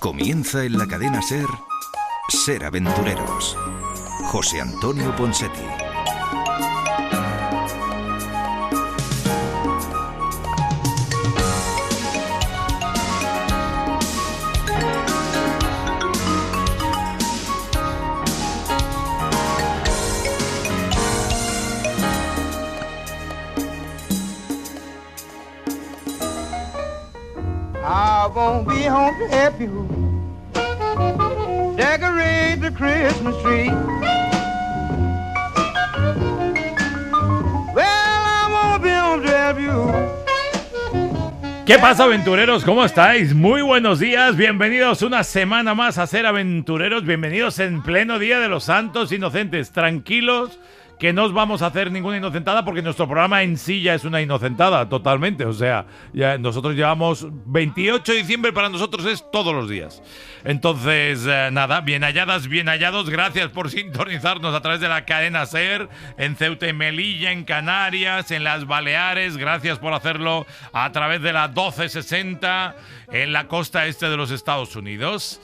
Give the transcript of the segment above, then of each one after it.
Comienza en la cadena SER, Ser Aventureros. José Antonio Ponseti. I won't be home to help you decorate the Christmas tree. Well, I won't be home to help you. ¿Qué pasa, aventureros? ¿Cómo estáis? Muy buenos días, bienvenidos una semana más a Ser Aventureros, bienvenidos en pleno Día de los Santos Inocentes. Tranquilos, que no os vamos a hacer ninguna inocentada porque nuestro programa en sí ya es una inocentada totalmente. O sea, ya nosotros llevamos 28 de diciembre, para nosotros es todos los días. Entonces, nada, bien halladas, bien hallados. Gracias por sintonizarnos a través de la cadena SER en Ceuta y Melilla, en Canarias, en las Baleares. Gracias por hacerlo a través de la 1260 en la costa este de los Estados Unidos.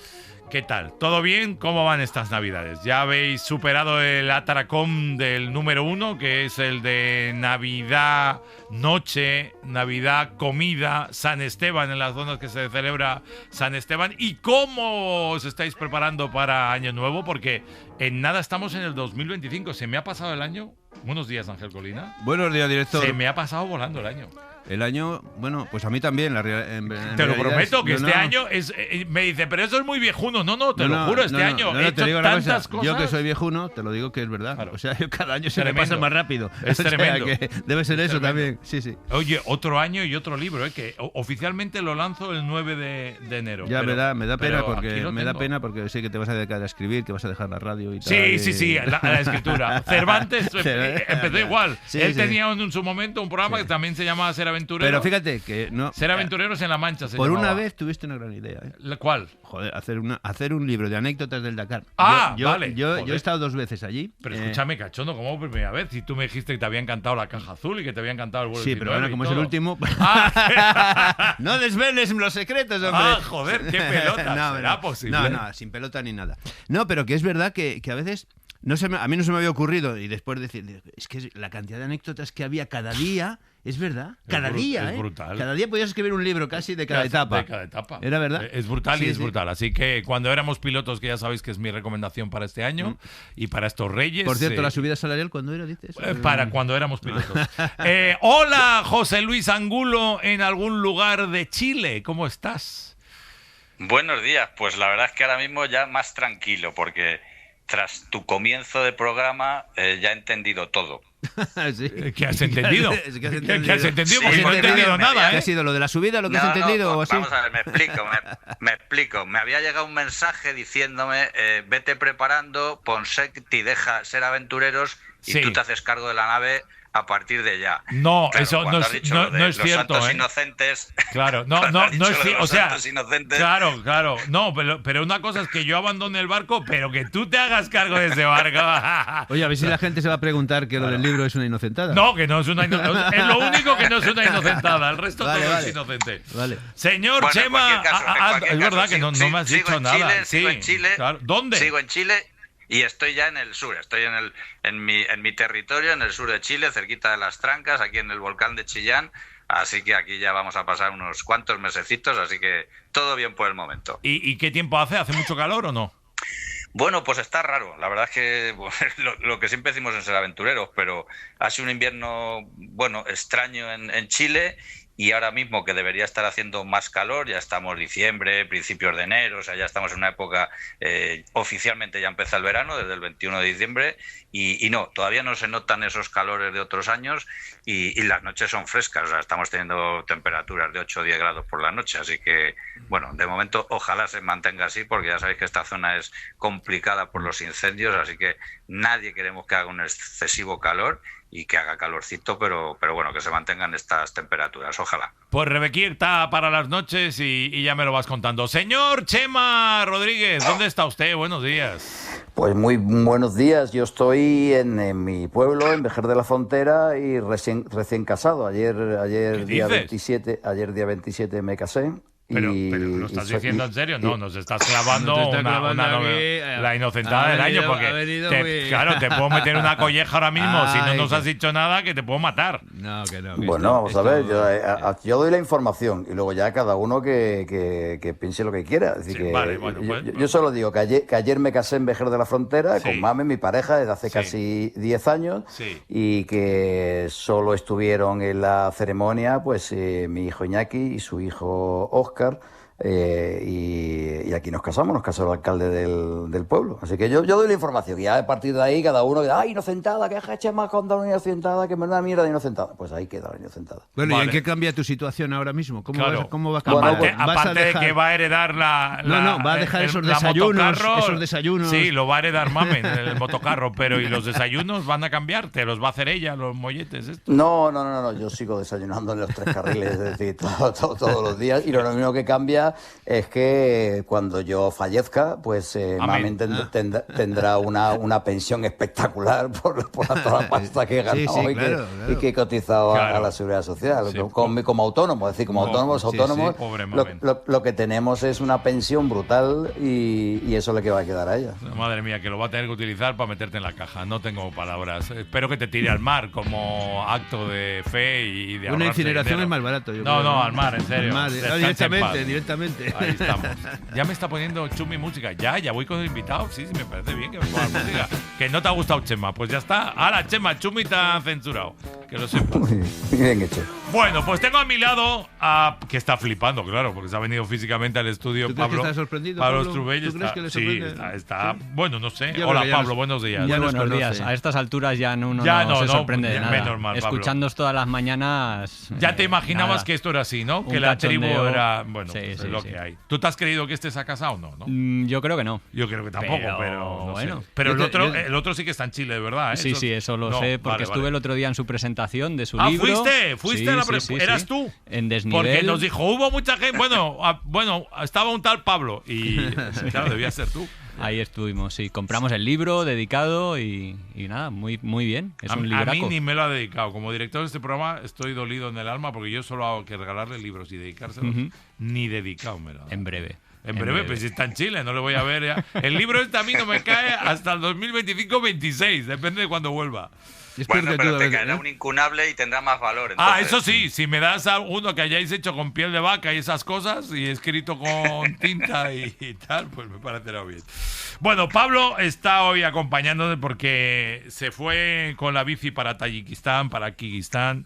¿Qué tal? ¿Todo bien? ¿Cómo van estas Navidades? ¿Ya habéis superado el atracón del número 1, que es el de Navidad noche, Navidad comida, San Esteban, en las zonas que se celebra San Esteban? ¿Y cómo os estáis preparando para Año Nuevo? Porque en nada estamos en el 2025. ¿Se me ha pasado el año? Buenos días, Ángel Colina. Buenos días, director. Se me ha pasado volando el año. El año, bueno, pues a mí también. Te lo prometo que este año es. Me dice, pero eso es muy viejuno. No, te lo juro, este año he hecho tantas cosas. Yo que soy viejuno, te lo digo que es verdad. Claro. O sea, yo cada año se me pasa más rápido. Es tremendo. Que debe ser eso también. Sí. Oye, otro año y otro libro, que oficialmente lo lanzo el 9 de enero. Ya, me da pena porque sé que te vas a dedicar a escribir, que vas a dejar la radio y tal. Sí, la escritura. Cervantes empezó igual. Él tenía en su momento un programa que también se llamaba Ser Aventureros. Pero fíjate que no. Ser Aventureros en la Mancha se Por llamaba. Una vez tuviste una gran idea. ¿Cuál? Joder, hacer un libro de anécdotas del Dakar. Vale. Yo he estado 2 veces allí. Pero escúchame, cachondo, ¿cómo por primera vez? Si tú me dijiste que te había encantado la caja azul y que te había encantado el vuelo. Sí, pero ahora como es el último. No desveles los secretos, hombre. Joder, qué pelota. ¿Será posible? No, sin pelota ni nada. No, pero que es verdad que a veces. A mí no se me había ocurrido, y después decir, es que la cantidad de anécdotas que había cada día, es verdad, cada día, es brutal. Cada día podías escribir un libro casi de cada etapa. De cada etapa. Era verdad. Es brutal, es brutal. Así que cuando éramos pilotos, que ya sabéis que es mi recomendación para este año y para estos Reyes. Por cierto, la subida salarial, ¿cuándo era, dices? Para cuando éramos pilotos. Hola, José Luis Angulo, en algún lugar de Chile, ¿cómo estás? Buenos días, pues la verdad es que ahora mismo ya más tranquilo, porque tras tu comienzo de programa ya he entendido todo. ¿Sí? ¿Qué has entendido? ¿Qué has entendido? Sí, porque no he entendido nada, ¿Qué ha sido lo de la subida, lo que has entendido? No, o así? Vamos a ver, me explico. Me había llegado un mensaje diciéndome, vete preparando, Ponseti deja Ser Aventureros y tú te haces cargo de la nave a partir de ya. No, claro, eso no es los cierto. Santos inocentes. Claro, no es cierto. O sea, inocentes. Claro. No, pero una cosa es que yo abandone el barco, pero que tú te hagas cargo de ese barco. Oye, a ver si la gente se va a preguntar que lo del libro es una inocentada. No, que no es una inocentada. Es lo único que no es una inocentada. El resto todo es inocente. Vale. Señor Chema, es verdad que no me has dicho nada. Sigo en Chile. Claro. ¿Dónde? Sigo en Chile. Y estoy ya en el sur, estoy en mi territorio, en el sur de Chile, cerquita de Las Trancas, aquí en el volcán de Chillán, así que aquí ya vamos a pasar unos cuantos mesecitos, así que todo bien por el momento. ¿Y qué tiempo hace? ¿Hace mucho calor o no? Bueno, pues está raro, la verdad es que lo que siempre decimos en Ser Aventureros, pero ha sido un invierno, extraño en Chile. Y ahora mismo que debería estar haciendo más calor, ya estamos diciembre, principios de enero, o sea, ya estamos en una época, oficialmente ya empieza el verano, desde el 21 de diciembre, y no, todavía no se notan esos calores de otros años y las noches son frescas, o sea, estamos teniendo temperaturas de 8 o 10 grados por la noche, así que, de momento ojalá se mantenga así, porque ya sabéis que esta zona es complicada por los incendios, así que nadie queremos que haga un excesivo calor y que haga calorcito, pero que se mantengan estas temperaturas, ojalá. Pues Rebequita para las noches y ya me lo vas contando. Señor Chema Rodríguez, ¿dónde está usted? Buenos días. Pues muy buenos días. Yo estoy en mi pueblo, en Vejer de la Frontera, y recién casado. Ayer día 27 me casé. Pero Y- lo estás y- diciendo y- en serio, y- no, nos estás clavando No te está clavando la aquí, inocentada ha del año, venido- porque ha venido claro, te puedo meter una colleja ahora mismo si no Ay, nos que- has dicho nada, que te puedo matar. No, que no. Bueno, vamos a ver, yo doy la información y luego ya cada uno que piense lo que quiera. Es decir, Sí, que vale, bueno, pues- yo solo digo que ayer me casé en Vejer de la Frontera Sí. con Mame, mi pareja, desde hace Sí. casi 10 años, Sí. y que solo estuvieron en la ceremonia pues mi hijo Iñaki y su hijo Óscar. Y aquí nos casó el alcalde del pueblo. Así que yo doy la información. Y ya a partir de ahí cada uno, ¡ay, inocentada! Que eche más contra una inocentada, que me da mierda de inocentada. Pues ahí queda la inocentada. Bueno, ¿y Vale. en qué cambia tu situación ahora mismo? Claro. ¿Cómo va a Bueno, cambiar? Aparte, pues, ¿Vas a aparte de dejar- que va a heredar va a dejar esos la desayunos, motocarro. esos desayunos. Sí, lo va a heredar Mamen, el motocarro, pero ¿y los desayunos van a cambiar? ¿Te los va a hacer ella, los molletes estos? No, yo sigo desayunando en los 3 carriles, es decir, todos los días. Y lo único que cambia es que cuando yo fallezca, pues Amén. Mamen tendrá una pensión espectacular por toda la pasta que he ganado Sí, y, claro, y que he cotizado Claro. a la Seguridad Social. Sí, Como autónomo, es decir, como autónomos, sí, pobre lo, Mamen. lo que tenemos es una pensión brutal y eso le que va a quedar a ella. Madre mía, que lo va a tener que utilizar para meterte en la caja. No tengo palabras. Espero que te tire al mar como acto de fe y de Una ahorrarse incineración dinero. es más barato. Yo No, creo, no, al mar, en serio. Al mar, Descansa en paz. directamente. Ahí estamos. Ya me está poniendo Chumi música. Ya voy con el invitado. Sí, me parece bien que me ponga música. Que no te ha gustado Chema. Pues ya está. Ahora, Chema, Chumi te ha censurado. Que lo sepas. Muy bien hecho. Bueno, pues tengo a mi lado a... que está flipando, claro, porque se ha venido físicamente al estudio ¿Tú crees Pablo. que está sorprendido, Pablo Pablo? Strubell ¿Tú crees está... que le Sí, sorprende? está... ¿Sí? Bueno, no sé. Ya, Hola, porque ya Pablo, nos- buenos días. ya Muy nos buenos conoce. días. A estas alturas ya uno Ya no no, se no, sorprende de nada. menos mal, Pablo. Escuchándoos todas las mañanas. Ya te imaginabas nada. que esto era así, ¿no? Un Que la tribu cachondeo. era... Bueno, Sí, pues sí, es lo sí. que hay. ¿Tú te has creído que este se ha casado? No, ¿no? Yo creo que no. Yo creo que tampoco, pero, Pero no bueno. sé. Pero Yo el otro sí que está en Chile, de verdad, ¿eh? Sí, sí, eso lo No, sé, porque vale, estuve vale. el otro día en su presentación de su Ah, libro. fuiste Sí, a la sí, sí, ¿Eras sí. tú? En Desnivel. Porque nos dijo, hubo mucha gente, bueno, estaba un tal Pablo y claro, debía ser tú. Ahí estuvimos, sí. Compramos el libro dedicado y nada, muy bien. Es un A libraco. mí ni me lo ha dedicado. Como director de este programa estoy dolido en el alma porque yo solo hago que regalarle libros y dedicárselos. Ujú. Ni dedicado me lo ha dado. En breve. En breve, pues si está en Chile, no le voy a ver ya. El libro este a mí no me cae hasta el 2025-26, depende de cuándo vuelva. Es Bueno, peor que pero tú, te ¿eh? caerá un incunable y tendrá más valor. Ah, entonces. eso sí, si me das a uno que hayáis hecho con piel de vaca y esas cosas y escrito con tinta y tal, pues me parecerá bien. Bueno, Pablo está hoy acompañándonos porque se fue con la bici para Tayikistán, para Kirguistán,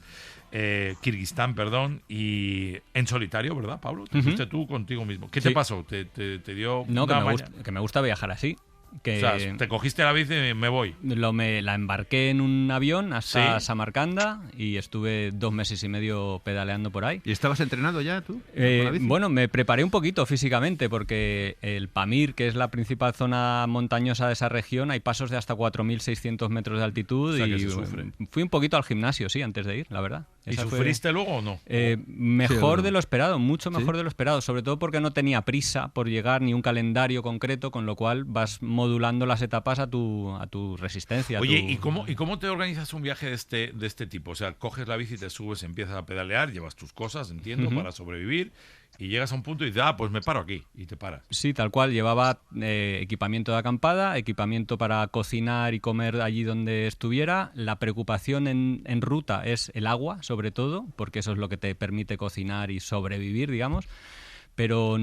perdón, y en solitario, ¿verdad, Pablo? Te fuiste tú contigo mismo. ¿Qué te Sí. pasó? ¿Te dio No, que una que me gusta viajar así. Que O sea, te cogiste la bici y me voy. la embarqué en un avión hasta Sí. Samarcanda y estuve 2 meses y medio pedaleando por ahí. ¿Y estabas entrenado ya tú? con la bici? Bueno, me preparé un poquito físicamente porque el Pamir, que es la principal zona montañosa de esa región, hay pasos de hasta 4.600 metros de altitud O sea, que y se sufre. fui un poquito al gimnasio, sí, antes de ir, la verdad. ¿Y Esa fue- sufriste luego o no? Mejor Sí, de lo esperado, mucho mejor ¿Sí? de lo esperado, sobre todo porque no tenía prisa por llegar ni un calendario concreto, con lo cual vas modulando las etapas a tu resistencia. Oye, tu- ¿y cómo te organizas un viaje de este tipo? O sea, coges la bici, te subes, empiezas a pedalear, llevas tus cosas, entiendo, Ujú. para sobrevivir, y llegas a un punto y dices, pues me paro aquí, y te paras. Sí, tal cual. Llevaba equipamiento de acampada, equipamiento para cocinar y comer allí donde estuviera. La preocupación en ruta es el agua, sobre todo, porque eso es lo que te permite cocinar y sobrevivir, digamos. Pero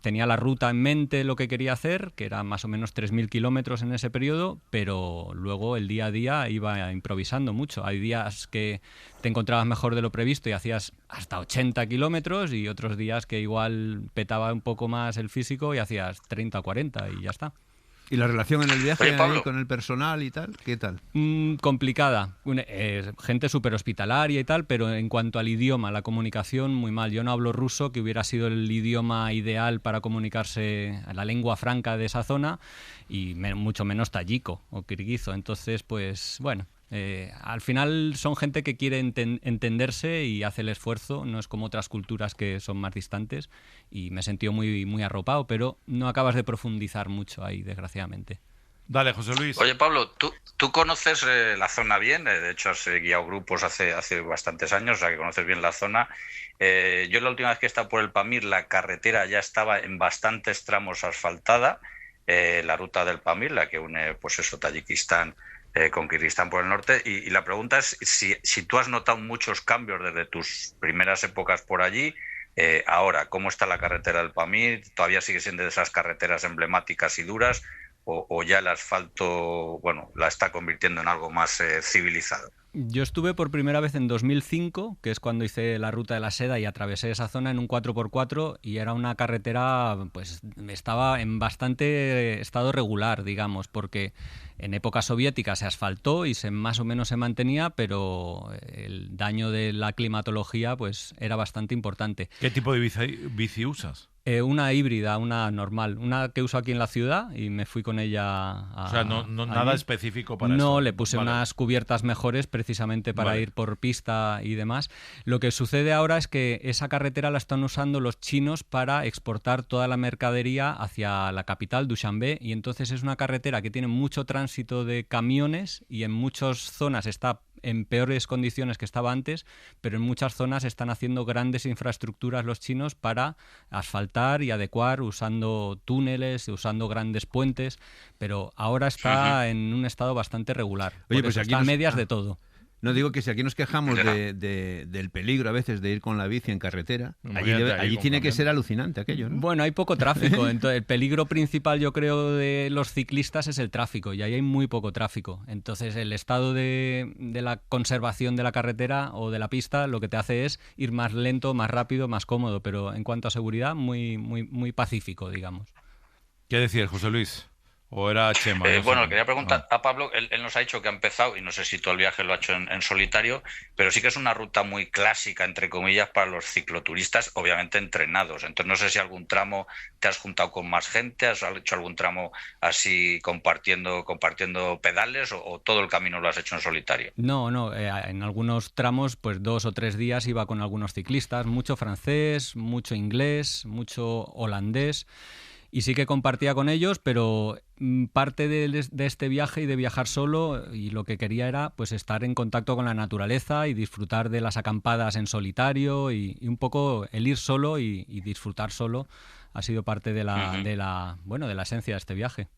tenía la ruta en mente, lo que quería hacer, que era más o menos 3.000 kilómetros en ese periodo, pero luego el día a día iba improvisando mucho. Hay días que te encontrabas mejor de lo previsto y hacías hasta 80 kilómetros y otros días que igual petaba un poco más el físico y hacías 30 o 40 y ya está. ¿Y la relación en el viaje Oye, Pablo. ahí con el personal y tal? ¿Qué tal? Complicada. Gente súper hospitalaria y tal, pero en cuanto al idioma, la comunicación, muy mal. Yo no hablo ruso, que hubiera sido el idioma ideal para comunicarse, la lengua franca de esa zona, y mucho menos tayiko o kirguizo. Entonces, pues, bueno, al final son gente que quiere entenderse y hace el esfuerzo, no es como otras culturas que son más distantes, y me he sentido muy, muy arropado, pero no acabas de profundizar mucho ahí, desgraciadamente. Dale, José Luis. Oye, Pablo, tú conoces la zona bien, de hecho has guiado grupos hace bastantes años, o sea que conoces bien la zona. Yo la última vez que he estado por el Pamir, la carretera ya estaba en bastantes tramos asfaltada, la ruta del Pamir, la que une pues eso, Tayikistán con Kirguistán por el norte, y la pregunta es si tú has notado muchos cambios desde tus primeras épocas por allí. Ahora, ¿cómo está la carretera del Pamir? ¿Todavía sigue siendo de esas carreteras emblemáticas y duras? ¿O ya el asfalto, bueno, la está convirtiendo en algo más civilizado? Yo estuve por primera vez en 2005, que es cuando hice la Ruta de la Seda y atravesé esa zona en un 4x4 y era una carretera, pues estaba en bastante estado regular, digamos, porque en época soviética se asfaltó y más o menos se mantenía, pero el daño de la climatología pues era bastante importante. ¿Qué tipo de bici usas? Una híbrida, una normal, una que uso aquí en la ciudad y me fui con ella O sea, no nada específico para eso. No, le puse unas cubiertas mejores precisamente para ir por pista y demás. Lo que sucede ahora es que esa carretera la están usando los chinos para exportar toda la mercadería hacia la capital, Dushanbe, y entonces es una carretera que tiene mucho tránsito de camiones y en muchas zonas está en peores condiciones que estaba antes, pero en muchas zonas están haciendo grandes infraestructuras los chinos para asfaltar y adecuar usando túneles, usando grandes puentes, pero ahora está en un estado bastante regular. Oye, pues aquí está a medias de todo. No digo que si aquí nos quejamos del peligro a veces de ir con la bici en carretera, allí tiene que ser alucinante aquello, ¿no? Bueno, hay poco tráfico. Entonces, el peligro principal, yo creo, de los ciclistas es el tráfico, y ahí hay muy poco tráfico. Entonces, el estado de la conservación de la carretera o de la pista lo que te hace es ir más lento, más rápido, más cómodo, pero en cuanto a seguridad, muy, muy, muy pacífico, digamos. ¿Qué decías, José Luis? ¿O era Chema? Bueno, quería preguntar a Pablo, él nos ha dicho que ha empezado, y no sé si todo el viaje lo ha hecho en solitario, pero sí que es una ruta muy clásica, entre comillas, para los cicloturistas, obviamente entrenados. Entonces no sé si algún tramo te has juntado con más gente, has hecho algún tramo así compartiendo pedales, o todo el camino lo has hecho en solitario. No, en algunos tramos, pues 2 o 3 días iba con algunos ciclistas, mucho francés, mucho inglés, mucho holandés. Y sí que compartía con ellos, pero parte de este viaje y de viajar solo, y lo que quería era pues estar en contacto con la naturaleza y disfrutar de las acampadas en solitario y un poco el ir solo y disfrutar solo ha sido parte de la esencia de este viaje.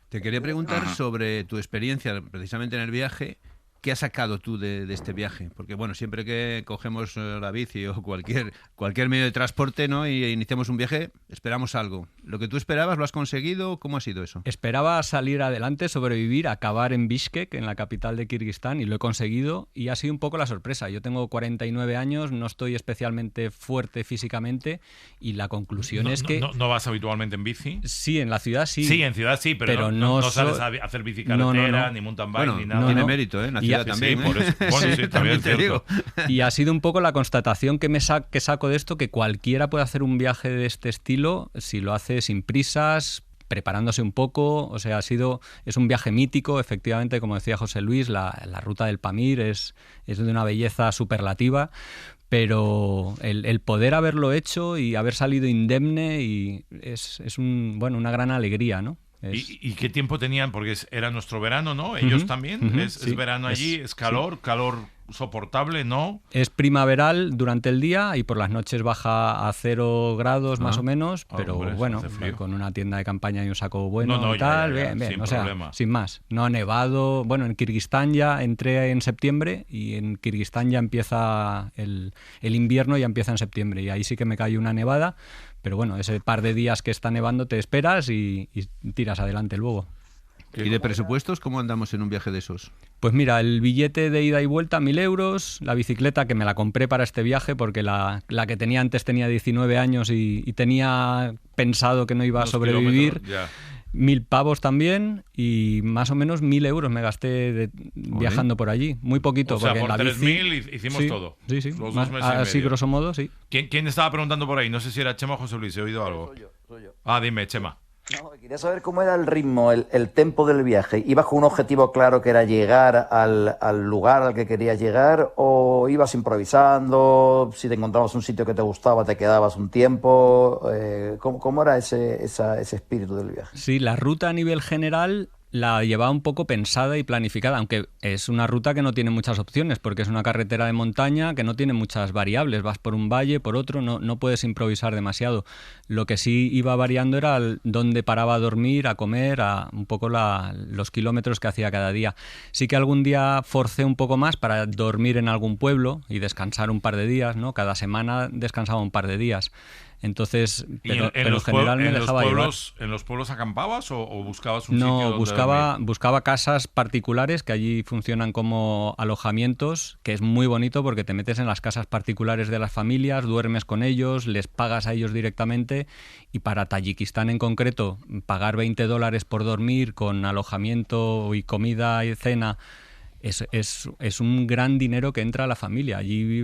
Te quería preguntar sobre tu experiencia precisamente en el viaje. ¿Qué has sacado tú de este viaje? Porque, bueno, siempre que cogemos la bici o cualquier medio de transporte, ¿no?, y iniciamos un viaje, esperamos algo. ¿Lo que tú esperabas lo has conseguido? ¿Cómo ha sido eso? Esperaba salir adelante, sobrevivir, acabar en Bishkek, en la capital de Kirguistán, y lo he conseguido, y ha sido un poco la sorpresa. Yo tengo 49 años, no estoy especialmente fuerte físicamente, y la conclusión es que... ¿No vas habitualmente en bici? Sí, en la ciudad sí. Sí, en ciudad sí, pero no sales a hacer bici carretera, ni mountain bike, ni nada. No tiene mérito, ¿eh? También, sí, por eso. Bueno, sí, también te digo. Y ha sido un poco la constatación que saco de esto, que cualquiera puede hacer un viaje de este estilo si lo hace sin prisas, preparándose un poco. O sea, es un viaje mítico, efectivamente, como decía José Luis, la ruta del Pamir es de una belleza superlativa, pero el poder haberlo hecho y haber salido indemne y es una gran alegría, ¿no? ¿Y qué tiempo tenían? Porque era nuestro verano, ¿no? Ellos también. Es verano allí, es calor soportable, ¿no? Es primaveral durante el día y por las noches baja a 0 grados más o menos, pero bueno, con una tienda de campaña y un saco bueno y tal, bien, sin o sea, problema. Sin más. No ha nevado. Bueno, en Kirguistán ya entré en septiembre y en Kirguistán ya empieza el invierno, ya empieza en septiembre y ahí sí que me cayó una nevada. Pero bueno, ese par de días que está nevando te esperas y tiras adelante luego. ¿Y de presupuestos cómo andamos en un viaje de esos? Pues mira, el billete de ida y vuelta, 1.000 euros, la bicicleta que me la compré para este viaje porque la que tenía antes tenía 19 años y tenía pensado que no iba a sobrevivir. 1.000 pavos también y más o menos 1.000 euros me gasté viajando por allí. Muy poquito. O sea, porque por en la 3.000 hicimos todo. Sí. Los 2 meses así y medio. grosso modo, sí. ¿Quién estaba preguntando por ahí? No sé si era Chema o José Luis. ¿He oído algo? Soy yo. Ah, dime, Chema. No, quería saber cómo era el ritmo, el tempo del viaje. ¿Ibas con un objetivo claro que era llegar al lugar al que querías llegar o ibas improvisando? Si te encontrabas un sitio que te gustaba, te quedabas un tiempo. ¿Cómo era ese espíritu del viaje? Sí, la ruta a nivel general la llevaba un poco pensada y planificada, aunque es una ruta que no tiene muchas opciones, porque es una carretera de montaña que no tiene muchas variables. Vas por un valle, por otro, no puedes improvisar demasiado. Lo que sí iba variando era dónde paraba a dormir, a comer, un poco los kilómetros que hacía cada día. Sí que algún día forcé un poco más para dormir en algún pueblo y descansar un par de días, ¿no? Cada semana descansaba un par de días. Entonces, pero en general me dejaba llevar. ¿En los pueblos acampabas o buscabas un sitio donde buscaba casas particulares que allí funcionan como alojamientos, que es muy bonito porque te metes en las casas particulares de las familias, duermes con ellos, les pagas a ellos directamente, y para Tayikistán en concreto, pagar $20 por dormir con alojamiento y comida y cena es un gran dinero que entra a la familia. Allí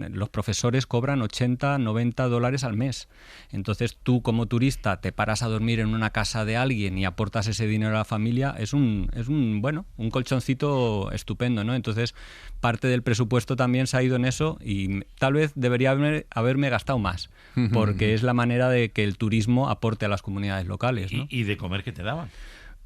los profesores cobran $80-90 al mes. Entonces tú como turista te paras a dormir en una casa de alguien y aportas ese dinero a la familia, es un colchoncito estupendo, ¿no? Entonces parte del presupuesto también se ha ido en eso, y tal vez debería haberme gastado más, porque es la manera de que el turismo aporte a las comunidades locales, ¿no? ¿Y de comer qué te daban?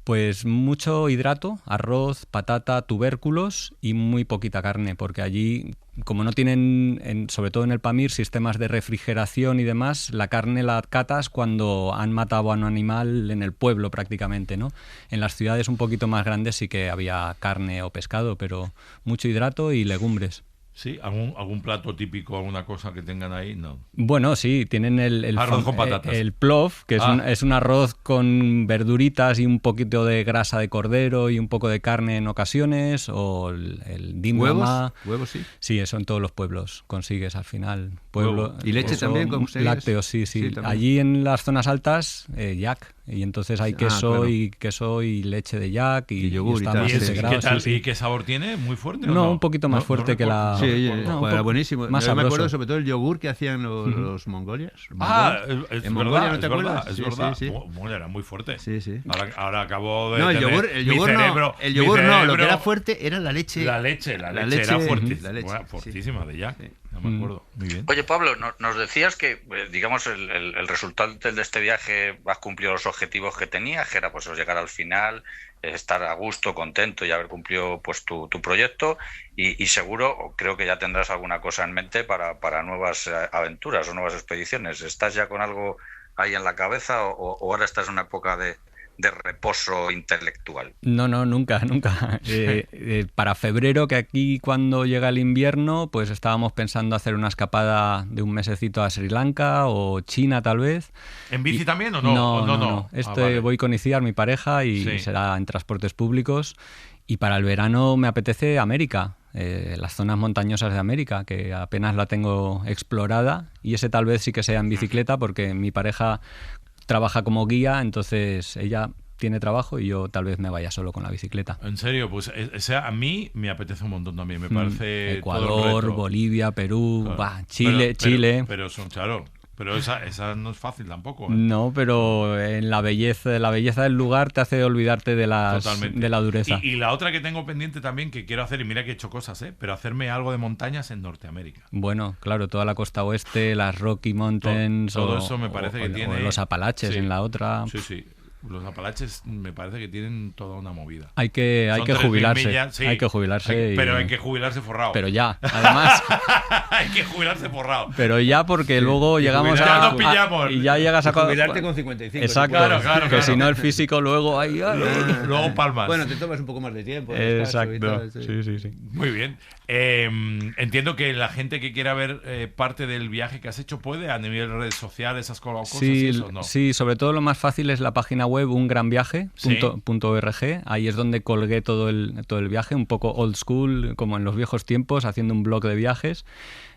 Pues mucho hidrato, arroz, patata, tubérculos y muy poquita carne, porque allí, como no tienen, sobre todo en el Pamir, sistemas de refrigeración y demás, la carne la catas cuando han matado a un animal en el pueblo prácticamente, ¿no? En las ciudades un poquito más grandes sí que había carne o pescado, pero mucho hidrato y legumbres. ¿Sí? ¿Algún plato típico, alguna cosa que tengan ahí? No. Bueno, sí, tienen el arroz con patatas. El plov, que es un arroz con verduritas y un poquito de grasa de cordero y un poco de carne en ocasiones, o el dimama. ¿Huevos, sí? Sí, eso en todos los pueblos consigues al final. Pueblo, ¿Y leche también consigues? Lácteos, sí. Allí en las zonas altas, yak. Y entonces hay queso y leche de yak y yogur y tal. ¿Y qué sabor tiene? ¿Muy fuerte? No, un poquito más fuerte que la... Sí, era buenísimo. Más Yo me acuerdo sobre todo el yogur que hacían los mongolias. Es en Mongolia, ¿no te acuerdas? Es verdad. Sí. Bueno, era muy fuerte. Sí. Ahora acabo de no, el yogur no. Lo que era fuerte era la leche. La leche era fuertísima de yak. No me acuerdo. Muy bien. Oye, Pablo, nos decías que, digamos, el resultado de este viaje has cumplido los objetivos que tenías, que era pues llegar al final, estar a gusto, contento y haber cumplido pues tu proyecto, y seguro, creo que ya tendrás alguna cosa en mente para nuevas aventuras o nuevas expediciones. ¿Estás ya con algo ahí en la cabeza o ahora estás en una época de reposo intelectual? No, nunca. Para febrero, que aquí cuando llega el invierno, pues estábamos pensando hacer una escapada de un mesecito a Sri Lanka o China tal vez. ¿En bici también o no? No. Vale. Voy con Iciar, mi pareja, y será en transportes públicos. Y para el verano me apetece América, las zonas montañosas de América, que apenas la tengo explorada, y ese tal vez sí que sea en bicicleta, porque mi pareja trabaja como guía, entonces ella tiene trabajo y yo tal vez me vaya solo con la bicicleta. En serio, pues a mí me apetece un montón también, me parece Ecuador, Bolivia, Perú, claro. Chile. Pero son, claro, pero esa no es fácil tampoco, ¿eh? No, pero en la belleza del lugar te hace olvidarte de la dureza. Y la otra que tengo pendiente también, que quiero hacer, y mira que he hecho cosas, pero hacerme algo de montañas en Norteamérica. Bueno, claro, toda la costa oeste, las Rocky Mountains, todo eso me parece que tiene... O los Apalaches en la otra. Sí. Los Apalaches me parece que tienen toda una movida. Hay que jubilarse. Millas, sí. Hay que jubilarse. Pero hay que jubilarse forrado. Pero ya, además. Hay que jubilarse forrado. Pero ya, porque luego llegamos y ya llegas a jubilarte con 55. Exacto. Claro. Que si no, el físico luego luego palmas. Bueno, te tomas un poco más de tiempo. Exacto. Sí. Muy bien. Entiendo que la gente que quiera ver parte del viaje que has hecho puede, a nivel de redes sociales, esas cosas, y eso, ¿no? Sí, sobre todo lo más fácil es la página web ungranviaje.org. Ahí es donde colgué todo el viaje, un poco old school, como en los viejos tiempos, haciendo un blog de viajes.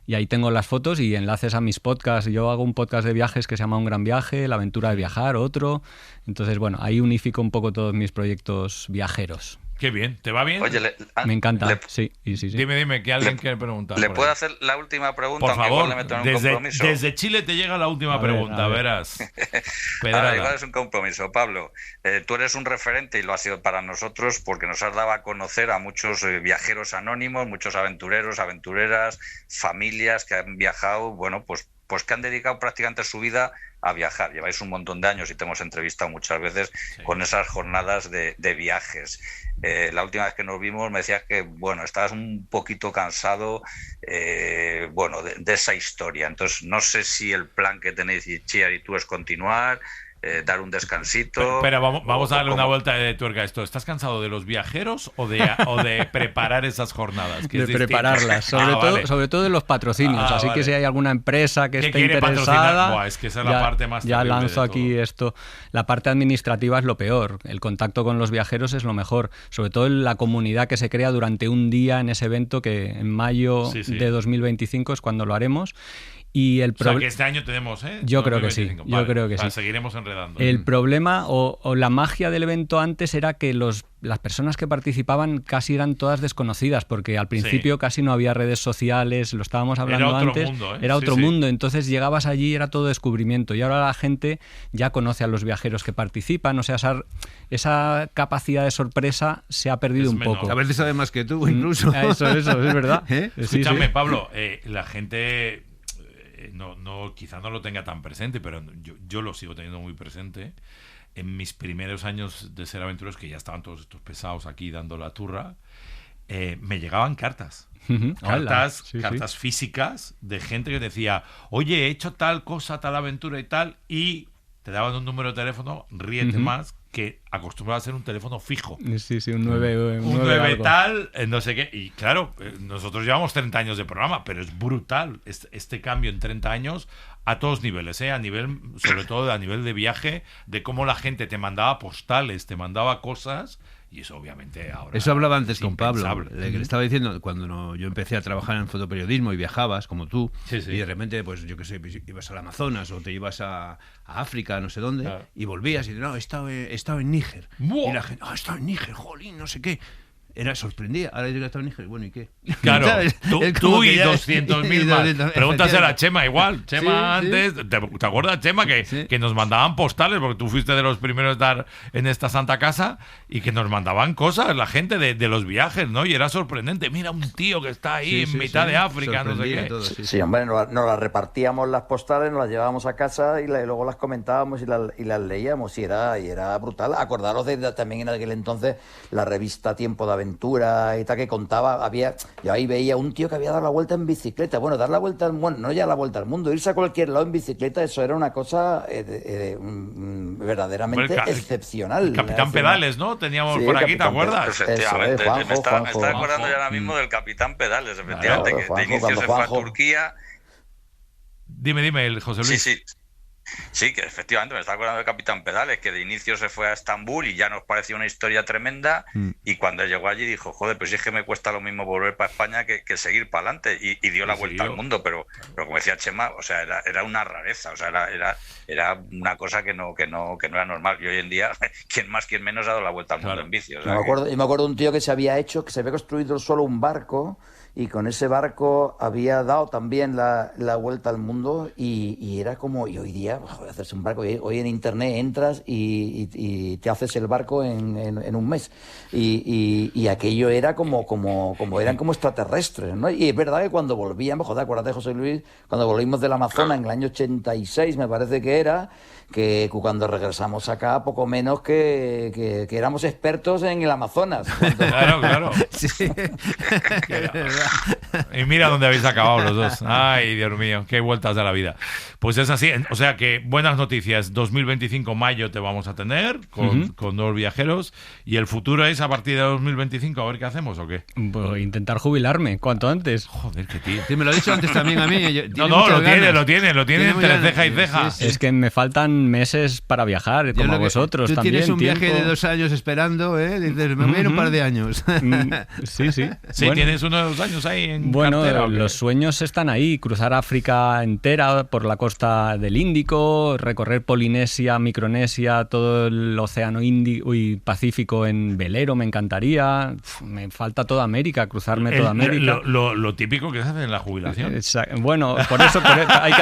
Y ahí tengo las fotos y enlaces a mis podcasts. Yo hago un podcast de viajes que se llama Un Gran Viaje, La Aventura de Viajar, otro. Entonces, bueno, ahí unifico un poco todos mis proyectos viajeros. Qué bien, ¿te va bien? Oye, me encanta, sí. Dime, que alguien quiere preguntar. ¿Le puedo hacer la última pregunta? Por favor, igual le meto en un compromiso. Desde Chile te llega la última pregunta, verás. Igual es un compromiso, Pablo. Tú eres un referente y lo has sido para nosotros porque nos has dado a conocer a muchos viajeros anónimos, muchos aventureros, aventureras, familias que han viajado, bueno, pues pues que han dedicado prácticamente su vida a viajar. Lleváis un montón de años y te hemos entrevistado muchas veces con esas jornadas de viajes. La última vez que nos vimos me decías que, bueno, estabas un poquito cansado, de esa historia. Entonces, no sé si el plan que tenéis, Itziar y tú, es continuar, dar un descansito. Pero vamos a darle una vuelta de tuerca a esto. ¿Estás cansado de los viajeros o de preparar esas jornadas? De prepararlas, sobre todo de los patrocinios. Así que si hay alguna empresa que esté interesada... Buah, es que esa es la parte más ya terrible lanzo de aquí todo. esto. La parte administrativa es lo peor. El contacto con los viajeros es lo mejor. Sobre todo en la comunidad que se crea durante un día en ese evento, que en mayo de 2025 es cuando lo haremos. Y el o sea, que este año tenemos, ¿eh? Yo creo que sí. Yo creo que sí. Seguiremos enredando. El problema o la magia del evento antes era que las personas que participaban casi eran todas desconocidas, porque al principio casi no había redes sociales, lo estábamos hablando antes. Era otro mundo, entonces llegabas allí y era todo descubrimiento. Y ahora la gente ya conoce a los viajeros que participan, o sea, esa capacidad de sorpresa se ha perdido un poco. A veces sabe más que tú, incluso. Eso, es verdad. Escúchame, Pablo, la gente... quizá no lo tenga tan presente, pero yo lo sigo teniendo muy presente. En mis primeros años de ser aventureros, que ya estaban todos estos pesados aquí dando la turra, me llegaban cartas. Cartas físicas de gente que decía, oye, he hecho tal cosa, tal aventura y tal, y te daban un número de teléfono, ríete más, que acostumbraba a ser un teléfono fijo. Sí, un 9 un 9 tal, no sé qué. Y claro, nosotros llevamos 30 años de programa, pero es brutal este cambio en 30 años a todos niveles, a nivel, sobre todo a nivel de viaje, de cómo la gente te mandaba postales, te mandaba cosas. Y eso obviamente ahora... Eso hablaba antes con Pablo, que le estaba diciendo, cuando yo empecé a trabajar en fotoperiodismo y viajabas, como tú, y de repente, pues yo qué sé, ibas al Amazonas o te ibas a África, no sé dónde, y volvías y dices, no, he estado en Níger. Y la gente, he estado en Níger, jolín, no sé qué. Sorprendía. Ahora yo he estado en Níger, bueno, ¿y qué? Claro, tú y 200.000 más. Pregúntaselo a Chema igual. Chema antes, ¿te acuerdas, Chema? Que nos mandaban postales, porque tú fuiste de los primeros a estar en esta santa casa, y que nos mandaban cosas, la gente de los viajes, ¿no? Y era sorprendente. Mira, un tío que está ahí en mitad de África, no sé qué. Todo, sí, hombre, nos las repartíamos las postales, nos las llevábamos a casa y luego las comentábamos y las leíamos, y era brutal. Acordaros también en aquel entonces la revista Tiempo de Aventura y tal, que contaba, yo ahí veía un tío que había dado la vuelta en bicicleta. Bueno, dar la vuelta no ya la vuelta al mundo, irse a cualquier lado en bicicleta, eso era una cosa verdaderamente excepcional. El Capitán Pedales, ¿no? Teníamos por aquí, ¿te acuerdas? Efectivamente, me está acordando ya ahora mismo del Capitán Pedales, efectivamente, que de inicio se fue a Turquía. Dime, el José Luis. Sí, que efectivamente me está acordando del Capitán Pedales, que de inicio se fue a Estambul y ya nos pareció una historia tremenda, y cuando llegó allí dijo, joder, pues es que me cuesta lo mismo volver para España que seguir para adelante, y dio la vuelta al mundo, pero como decía Chema, o sea, era una rareza, o sea, era una cosa que no era normal, y hoy en día, quien más, quien menos ha dado la vuelta al mundo en bici. O sea, me acuerdo de un tío que se había construido solo un barco, y con ese barco había dado también la vuelta al mundo, y era como, y hoy día, joder, hacerse un barco, hoy en internet entras y te haces el barco en un mes, y aquello era como eran como extraterrestres, ¿no? Y es verdad que cuando volvíamos, joder, acuérdate, José Luis, cuando volvimos del Amazonas en el año 86, me parece que era, que cuando regresamos acá, poco menos que éramos expertos en el Amazonas. Claro. Sí. Y mira dónde habéis acabado los dos. Ay, Dios mío, qué vueltas de la vida. Pues es así, o sea que buenas noticias. 2025 mayo te vamos a tener con nuevos viajeros, y el futuro es a partir de 2025 a ver qué hacemos o qué. Pues intentar jubilarme cuanto antes. Joder, qué tío. Sí, me lo ha dicho antes también a mí. Lo tiene entre ceja y ceja. Sí. Es que me faltan meses para viajar, como a vosotros. Tú también, tienes un viaje de 2 años esperando, ¿eh? Dices, me voy a ir un par de años. Sí. Sí, bueno, tienes unos 2 años ahí en cartera, los sueños están ahí. Cruzar África entera por la costa del Índico, recorrer Polinesia, Micronesia, todo el océano Pacífico en velero, me encantaría. Me falta toda América, cruzarme toda América. Lo típico que se hace en la jubilación. Bueno, por eso hay que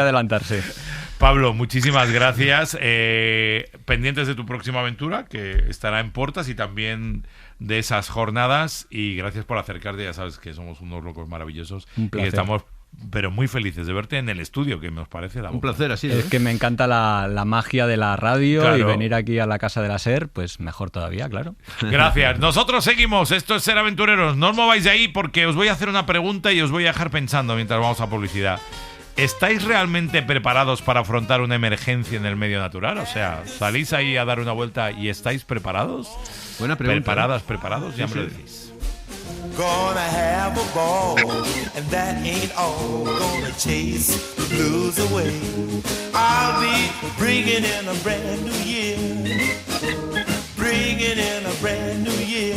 adelantarse. Pablo, muchísimas gracias. Pendientes de tu próxima aventura, que estará en Portas, y también de esas jornadas. Y gracias por acercarte. Ya sabes que somos unos locos maravillosos y que estamos pero muy felices de verte en el estudio, que nos parece la Un bomba. placer, así Es que me encanta la magia de la radio, Claro. y venir aquí a la casa de la SER, pues mejor todavía, claro. Gracias. Nosotros seguimos. Esto es Ser Aventureros. No os mováis de ahí porque os voy a hacer una pregunta y os voy a dejar pensando mientras vamos a publicidad. ¿Estáis realmente preparados para afrontar una emergencia en el medio natural? O sea, ¿salís ahí a dar una vuelta y estáis preparados? Buena pregunta. ¿Preparados? Ya Sí, me lo sí. decís. Gonna have a ball, and that ain't all. Gonna chase the blues away. I'll be bringing in a brand new year. Bringing in a brand new year.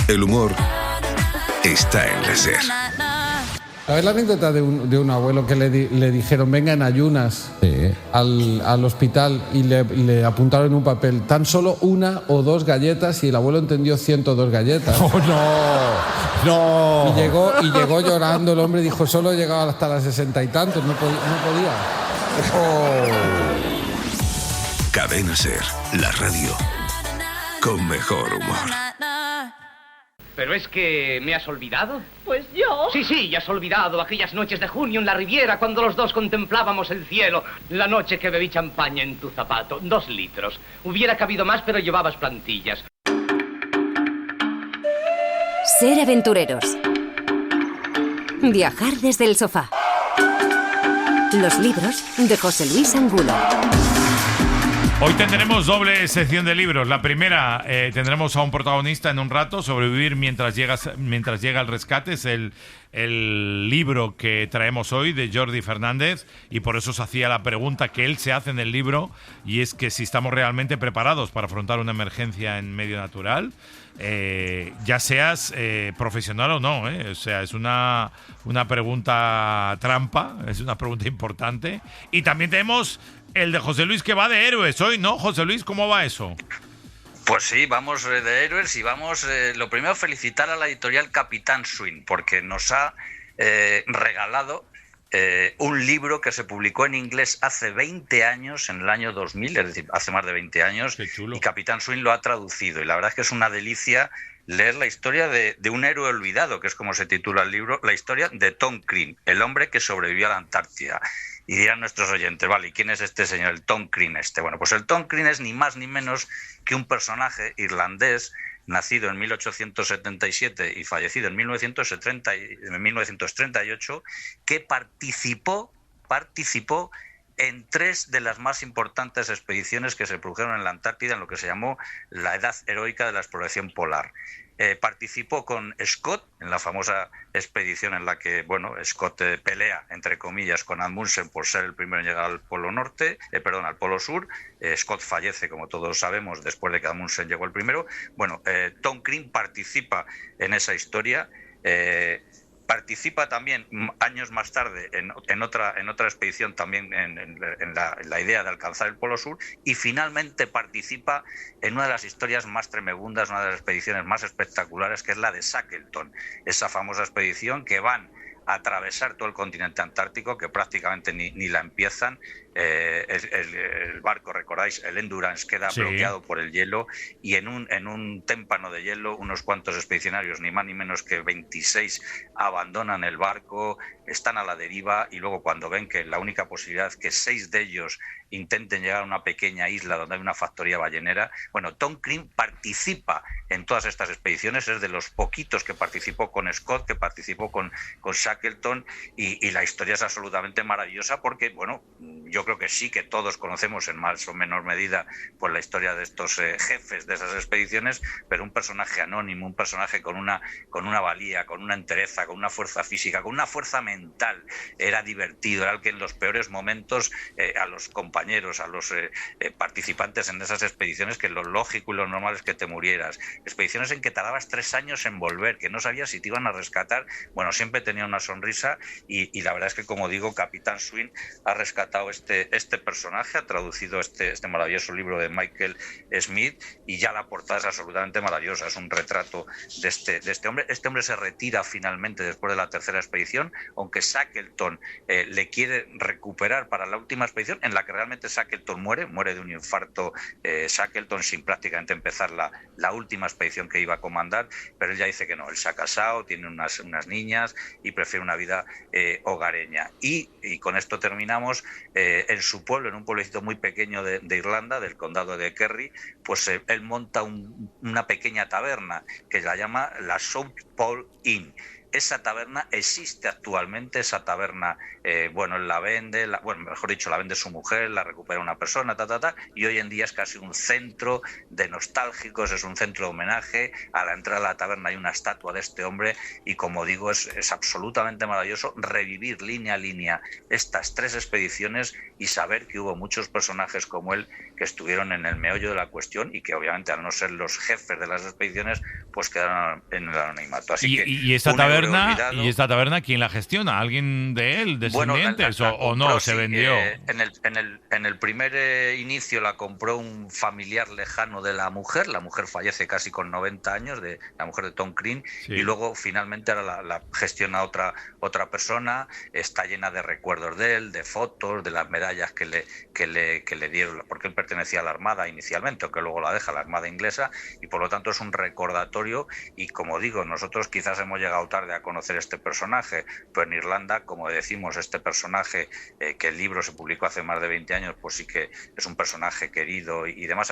El humor está en la SER. ¿Sabes la anécdota de un abuelo que le dijeron venga en ayunas al hospital y le apuntaron en un papel tan solo 1 o 2 galletas y el abuelo entendió 102 galletas? ¡Oh, no! Y llegó llorando el hombre, dijo solo he llegado hasta las 60 y tantos, no podía. Cadena SER, la radio con mejor humor. ¿Pero es que me has olvidado? Pues yo. Sí, ya has olvidado aquellas noches de junio en la Riviera cuando los dos contemplábamos el cielo. La noche que bebí champaña en tu zapato, 2 litros. Hubiera cabido más, pero llevabas plantillas. Ser aventureros. Viajar desde el sofá. Los libros de José Luis Angulo. Hoy tendremos doble sección de libros. La primera, tendremos a un protagonista en un rato, Sobrevivir mientras llega el rescate. Es el libro que traemos hoy de Jordi Fernández, y por eso se hacía la pregunta que él se hace en el libro, y es que si estamos realmente preparados para afrontar una emergencia en medio natural, ya seas profesional o no, O sea, es una pregunta trampa, es una pregunta importante. Y también tenemos el de José Luis, que va de héroes hoy, ¿no? José Luis, ¿cómo va eso? Pues sí, vamos de héroes y vamos, lo primero, felicitar a la editorial Capitán Swing, porque nos ha regalado un libro que se publicó en inglés hace 20 años, en el año 2000, es decir, hace más de 20 años. Qué chulo. Y Capitán Swing lo ha traducido, y la verdad es que es una delicia leer la historia de un héroe olvidado, que es como se titula el libro, la historia de Tom Crean, el hombre que sobrevivió a la Antártida. Y dirán nuestros oyentes, vale, ¿y quién es este señor, el Tom Crean este? Bueno, pues el Tom Crean es ni más ni menos que un personaje irlandés nacido en 1877 y fallecido en 1938, que participó en 3 de las más importantes expediciones que se produjeron en la Antártida, en lo que se llamó la Edad Heroica de la Exploración Polar. Participó con Scott en la famosa expedición en la que, Scott pelea, entre comillas, con Amundsen por ser el primero en llegar al Polo al Polo Sur. Scott fallece, como todos sabemos, después de que Amundsen llegó el primero. Tom Crean participa en esa historia. Participa también años más tarde en otra expedición también en la idea de alcanzar el Polo Sur, y finalmente participa en una de las historias más tremebundas, una de las expediciones más espectaculares, que es la de Shackleton, esa famosa expedición que van a atravesar todo el continente antártico, que prácticamente ni la empiezan. El barco, recordáis, el Endurance, queda bloqueado por el hielo, y en un témpano de hielo unos cuantos expedicionarios, ni más ni menos que 26, abandonan el barco, están a la deriva, y luego cuando ven que la única posibilidad es que 6 de ellos intenten llegar a una pequeña isla donde hay una factoría ballenera, Tom Crean participa en todas estas expediciones, es de los poquitos que participó con Scott, que participó con Shackleton, y la historia es absolutamente maravillosa, porque, yo creo que sí que todos conocemos en más o menor medida pues la historia de estos jefes de esas expediciones, pero un personaje anónimo, un personaje con una valía, con una entereza, con una fuerza física, con una fuerza mental, era divertido, era el que en los peores momentos a los compañeros, a los participantes en esas expediciones, que lo lógico y lo normal es que te murieras, expediciones en que tardabas 3 años en volver, que no sabías si te iban a rescatar, siempre tenía una sonrisa, y la verdad es que, como digo, Capitán Swing ha rescatado este personaje, ha traducido este maravilloso libro de Michael Smith, y ya la portada es absolutamente maravillosa. Es un retrato de este hombre. Este hombre se retira finalmente después de la tercera expedición, aunque Shackleton le quiere recuperar para la última expedición, en la que realmente Shackleton muere de un infarto, Shackleton, sin prácticamente empezar la última expedición que iba a comandar, pero él ya dice que no, él se ha casado, tiene unas niñas y prefiere una vida hogareña. Y con esto terminamos. En su pueblo, en un pueblecito muy pequeño de Irlanda, del condado de Kerry, pues él monta una pequeña taberna que la llama la South Pole Inn. Esa taberna existe actualmente, esa taberna, él la vende, mejor dicho, la vende su mujer, la recupera una persona, y hoy en día es casi un centro de nostálgicos, es un centro de homenaje. A la entrada de la taberna hay una estatua de este hombre, y como digo, es absolutamente maravilloso revivir línea a línea estas 3 expediciones y saber que hubo muchos personajes como él que estuvieron en el meollo de la cuestión y que obviamente, al no ser los jefes de las expediciones, pues quedaron en el anonimato. Así ¿Y esta taberna quién la gestiona? ¿Alguien de él, descendientes, o no? ¿Se vendió? En el primer inicio la compró un familiar lejano de la mujer. La mujer fallece casi con 90 años, la mujer de Tom Crean, sí. Y luego finalmente ahora la gestiona otra persona. Está llena de recuerdos de él, de fotos, de las medallas que le dieron, porque él pertenecía a la Armada inicialmente, aunque luego la deja la Armada inglesa, y por lo tanto es un recordatorio. Y como digo, nosotros quizás hemos llegado tarde a conocer este personaje, pero en Irlanda, como decimos, este personaje, que el libro se publicó hace más de 20 años, pues sí que es un personaje querido y demás.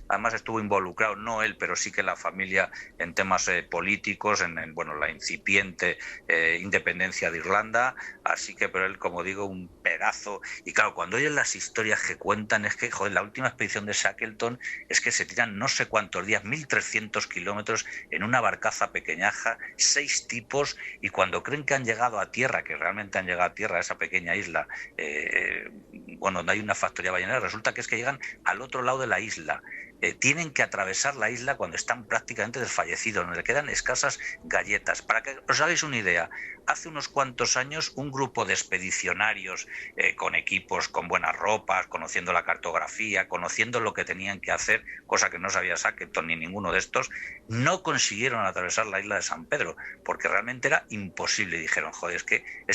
Además estuvo involucrado, no él, pero sí que la familia, en temas políticos, en la incipiente independencia de Irlanda. Así que, pero él, como digo, un pedazo. Y claro, cuando oyes las historias que cuentan, es que, joder, la última expedición de Shackleton es que se tiran no sé cuántos días, 1.300 kilómetros en una barcaza pequeñaja, 6 tipos, y cuando creen que han llegado a tierra, que realmente han llegado a tierra, a esa pequeña isla, donde hay una factoría ballenera, resulta que es que llegan al otro lado de la isla. Tienen que atravesar la isla cuando están prácticamente desfallecidos, donde le quedan escasas galletas. Para que os hagáis una idea, hace unos cuantos años un grupo de expedicionarios con equipos, con buenas ropas, conociendo la cartografía, conociendo lo que tenían que hacer, cosa que no sabía Shackleton ni ninguno de estos, no consiguieron atravesar la isla de San Pedro, porque realmente era imposible. Y dijeron, joder, es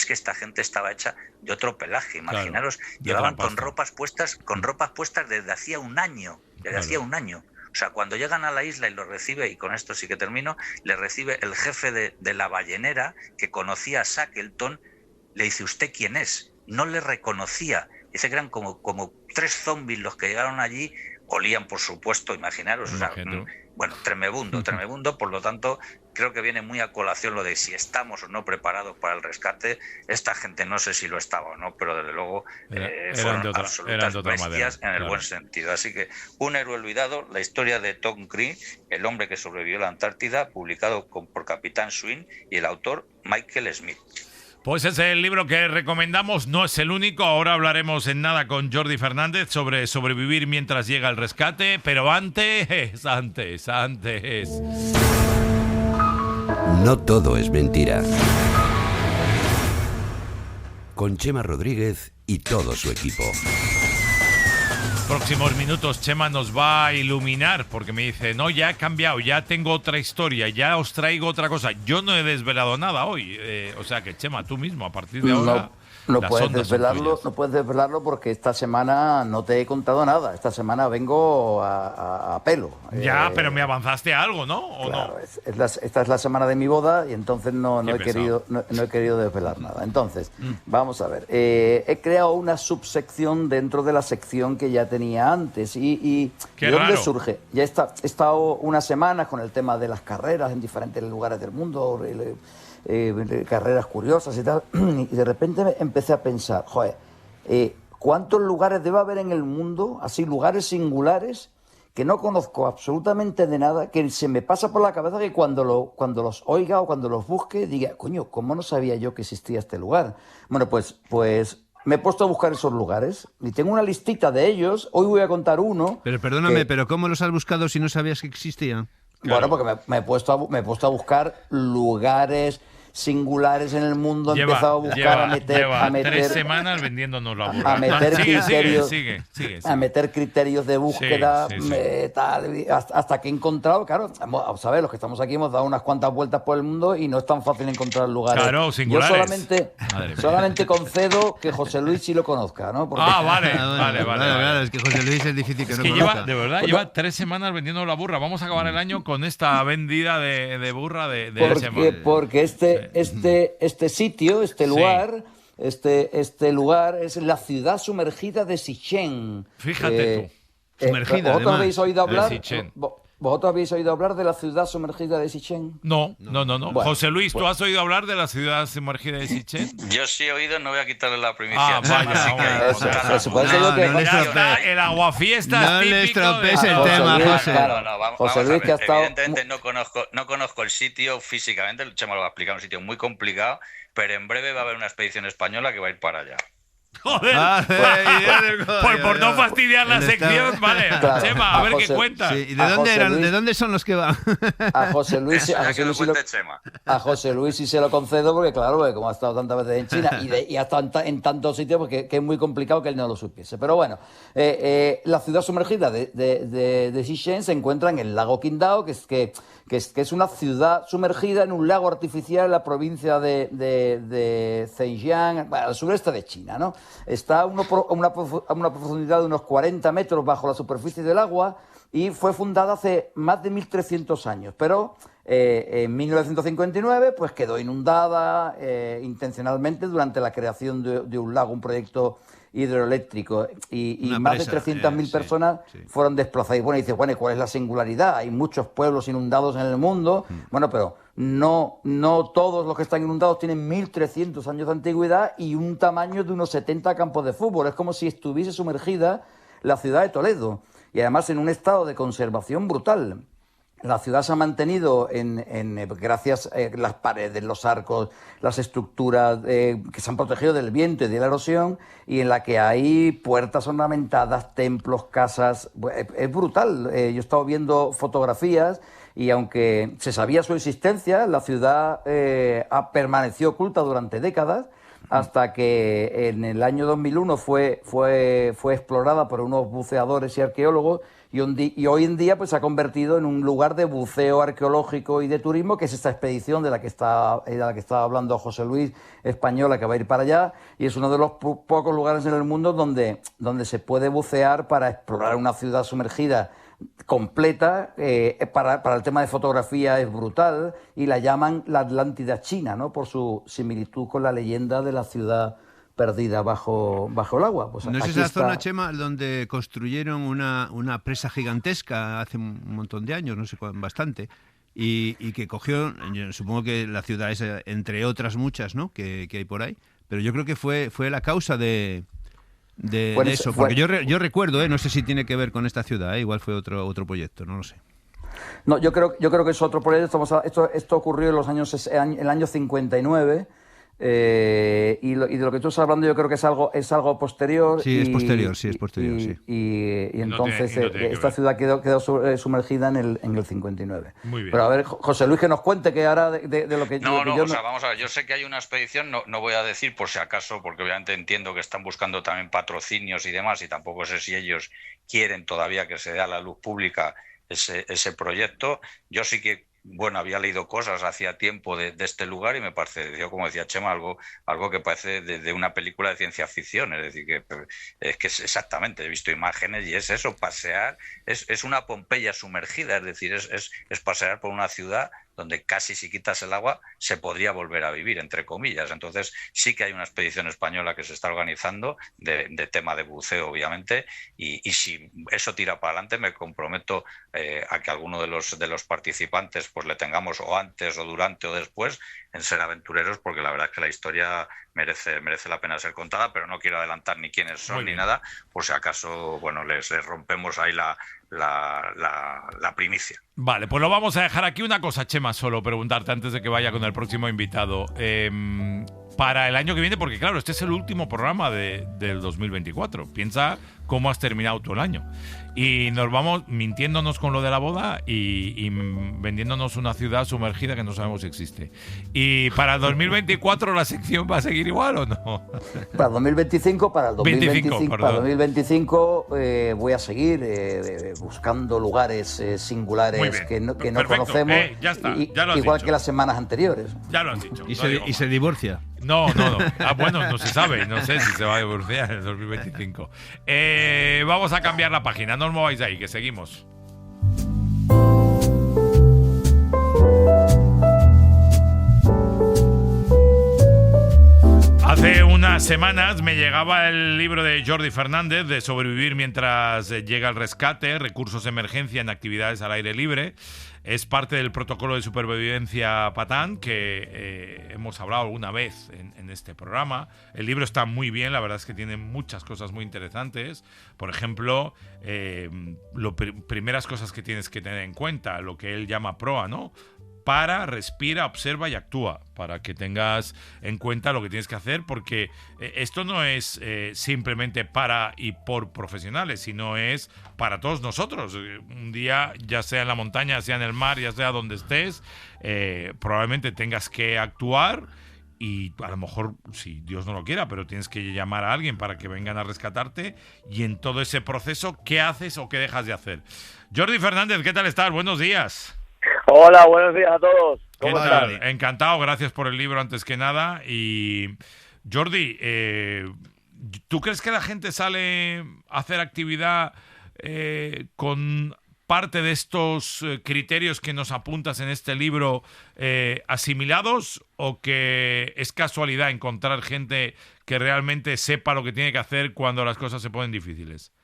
que esta gente estaba hecha de otro pelaje. Imaginaros, claro, llevaban con ropas puestas desde hacía un año. Hacía un año. O sea, cuando llegan a la isla y lo recibe, y con esto sí que termino, le recibe el jefe de la ballenera, que conocía a Shackleton. Le dice, ¿usted quién es? No le reconocía. Dice que eran como 3 zombies los que llegaron allí. Olían, por supuesto, imaginaros. O sea, tremebundo. Por lo tanto, creo que viene muy a colación lo de si estamos o no preparados para el rescate. Esta gente no sé si lo estaba o no, pero desde luego fueron absolutas bestias en el buen sentido. Así que un héroe olvidado, la historia de Tom Crean, el hombre que sobrevivió a la Antártida, publicado por Capitán Swing, y el autor Michael Smith. Pues ese es el libro que recomendamos, no es el único. Ahora hablaremos en nada con Jordi Fernández sobre sobrevivir mientras llega el rescate, pero antes. No todo es mentira. Con Chema Rodríguez y todo su equipo. Próximos minutos Chema nos va a iluminar, porque me dice, no, ya he cambiado, ya tengo otra historia, ya os traigo otra cosa. Yo no he desvelado nada hoy, o sea que Chema, tú mismo, a partir de ahora... No puedes desvelarlo porque esta semana no te he contado nada. Esta semana vengo a pelo. Ya, pero me avanzaste a algo, ¿no? ¿O claro, no? Esta es la semana de mi boda y entonces no he querido desvelar nada. Entonces, vamos a ver. He creado una subsección dentro de la sección que ya tenía antes. ¿Y de dónde surge? Ya he estado unas semanas con el tema de las carreras en diferentes lugares del mundo, carreras curiosas y tal, y de repente empecé a pensar, joder, ¿cuántos lugares debe haber en el mundo, así lugares singulares, que no conozco absolutamente de nada, que se me pasa por la cabeza que cuando los oiga o cuando los busque, diga, coño, ¿cómo no sabía yo que existía este lugar? Bueno, pues me he puesto a buscar esos lugares y tengo una listita de ellos. Hoy voy a contar uno. Pero perdóname, ¿pero cómo los has buscado si no sabías que existía? Claro. Bueno, porque me he puesto a buscar lugares singulares en el mundo, ha empezado a buscar, a meter 3 semanas vendiéndonos la burra. A meter criterios, sigue. A meter criterios de búsqueda, tal, hasta que he encontrado, claro, vamos a ver, los que estamos aquí hemos dado unas cuantas vueltas por el mundo y no es tan fácil encontrar lugares. Claro, singulares. Yo solamente concedo que José Luis sí lo conozca, ¿no? Porque... Vale. Claro, es que José Luis es difícil que no que conozca. lleva 3 semanas vendiendo la burra. Vamos a acabar el año con esta vendida de burra de Chema. Porque este sitio, este lugar es la ciudad sumergida de Sichem. Fíjate tú. Sumergida, ¿Vosotros habéis oído hablar? De Sichem. ¿Vosotros habéis oído hablar de la ciudad sumergida de Sichem? No. Bueno, José Luis, ¿tú has oído hablar de la ciudad sumergida de Sichem? Yo sí he oído, no voy a quitarle la primicia. El aguafiestas no típico. le estropees el tema, José. Vamos a ver. Evidentemente no conozco el sitio físicamente, el Chema lo va a explicar, un sitio muy complicado, pero en breve va a haber una expedición española que va a ir para allá. Joder, por no fastidiar la sección, vale. Claro, Chema, a ver qué cuenta. Sí, ¿y de dónde son los que van? A José Luis sí se lo concedo porque, claro, como ha estado tantas veces en China y ha estado en tantos sitios, porque que es muy complicado que él no lo supiese. Pero bueno, la ciudad sumergida de Sichem se encuentra en el lago Qingdao, que es una ciudad sumergida en un lago artificial en la provincia de Zhejiang, al sureste de China, ¿no? Está a una profundidad de unos 40 metros bajo la superficie del agua y fue fundada hace más de 1.300 años, pero en 1959 pues quedó inundada intencionalmente durante la creación de un lago, un proyecto hidroeléctrico, y más de 300.000 personas fueron desplazadas. Y bueno, dices, bueno, ¿cuál es la singularidad? Hay muchos pueblos inundados en el mundo, bueno, pero no todos los que están inundados tienen 1.300 años de antigüedad y un tamaño de unos 70 campos de fútbol. Es como si estuviese sumergida la ciudad de Toledo, y además en un estado de conservación brutal. La ciudad se ha mantenido gracias a las paredes, los arcos, las estructuras que se han protegido del viento y de la erosión, y en la que hay puertas ornamentadas, templos, casas. Es brutal. Yo he estado viendo fotografías y aunque se sabía su existencia, la ciudad ha permanecido oculta durante décadas, hasta que en el año 2001 fue explorada por unos buceadores y arqueólogos, y hoy en día pues se ha convertido en un lugar de buceo arqueológico y de turismo, que es esta expedición de la que estaba hablando José Luis, española, que va a ir para allá, y es uno de los pocos lugares en el mundo donde se puede bucear para explorar una ciudad sumergida completa. Para el tema de fotografía es brutal, y la llaman la Atlántida china, ¿no? Por su similitud con la leyenda de la ciudad perdida bajo el agua. Pues ¿no es esa zona, Chema, donde construyeron una presa gigantesca hace un montón de años, no sé cuánto, bastante, y que cogió, yo supongo que la ciudad es entre otras muchas, ¿no?, que hay por ahí, pero yo creo que fue la causa de eso, porque yo recuerdo, no sé si tiene que ver con esta ciudad, igual fue otro proyecto, no lo sé. No, yo creo que es otro proyecto. Esto ocurrió en el año 59. Y de lo que tú estás hablando, yo creo que es algo posterior. Sí, es posterior. Y entonces esta ciudad quedó sumergida en el 59. Muy bien. Pero a ver, José Luis, que nos cuente que ahora de lo que o sea, vamos a ver, yo sé que hay una expedición, no voy a decir por si acaso, porque obviamente entiendo que están buscando también patrocinios y demás, y tampoco sé si ellos quieren todavía que se dé a la luz pública ese proyecto. Yo sí que había leído cosas hacía tiempo de este lugar, y me pareció, como decía Chema, algo que parece de una película de ciencia ficción. Es decir, que es exactamente, he visto imágenes y es eso, pasear, es una Pompeya sumergida, es decir, es pasear por una ciudad donde casi, si quitas el agua, se podría volver a vivir, entre comillas. Entonces sí que hay una expedición española que se está organizando de tema de buceo, obviamente, y si eso tira para adelante, me comprometo a que alguno de los participantes pues le tengamos o antes o durante o después en Ser Aventureros, porque la verdad es que la historia merece la pena ser contada, pero no quiero adelantar ni quiénes son ni nada, por si acaso les rompemos ahí la primicia. Vale, pues lo vamos a dejar aquí. Una cosa, Chema, solo preguntarte antes de que vaya con el próximo invitado. para el año que viene, porque claro, este es el último programa del 2024. Piensa cómo has terminado todo el año. Y nos vamos mintiéndonos con lo de la boda y vendiéndonos una ciudad sumergida que no sabemos si existe. ¿Y para el 2024 la sección va a seguir igual o no? Para el 2025, para el 2025 voy a seguir buscando lugares singulares que no conocemos, ya está, ya lo has igual dicho. que las semanas anteriores. Ya lo has dicho. Y se divorcia. No. Bueno, no se sabe. No sé si se va a divorciar en el 2025. Vamos a cambiar la página. No os mováis ahí, que seguimos. Hace unas semanas me llegaba el libro de Jordi Fernández de Sobrevivir mientras llega el rescate, recursos de emergencia en actividades al aire libre. Es parte del protocolo de supervivencia Patán que hemos hablado alguna vez en este programa. El libro está muy bien, la verdad es que tiene muchas cosas muy interesantes. Por ejemplo, primeras cosas que tienes que tener en cuenta, lo que él llama PROA, ¿no? Para, respira, observa y actúa, para que tengas en cuenta lo que tienes que hacer, porque esto no es simplemente para y por profesionales, sino es para todos nosotros. Un día, ya sea en la montaña, sea en el mar, ya sea donde estés, probablemente tengas que actuar y a lo mejor, si Dios no lo quiera, pero tienes que llamar a alguien para que vengan a rescatarte, y en todo ese proceso, ¿qué haces o qué dejas de hacer? Jordi Fernández, ¿qué tal estás? Buenos días. Hola, buenos días a todos. ¿Qué tal? Encantado, gracias por el libro antes que nada. Y Jordi, ¿tú crees que la gente sale a hacer actividad con parte de estos criterios que nos apuntas en este libro asimilados, o que es casualidad encontrar gente que realmente sepa lo que tiene que hacer cuando las cosas se ponen difíciles?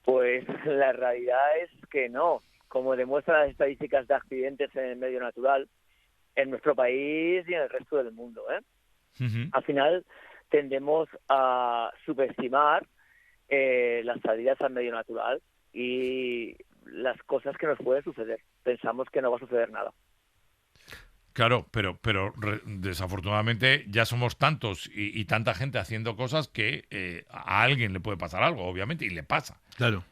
Pues la realidad es que no. Como demuestran las estadísticas de accidentes en el medio natural, en nuestro país y en el resto del mundo, Al final tendemos a subestimar las salidas al medio natural y las cosas que nos pueden suceder. Pensamos que no va a suceder nada. Claro, pero desafortunadamente ya somos tantos y tanta gente haciendo cosas que a alguien le puede pasar algo, obviamente, y le pasa. Claro.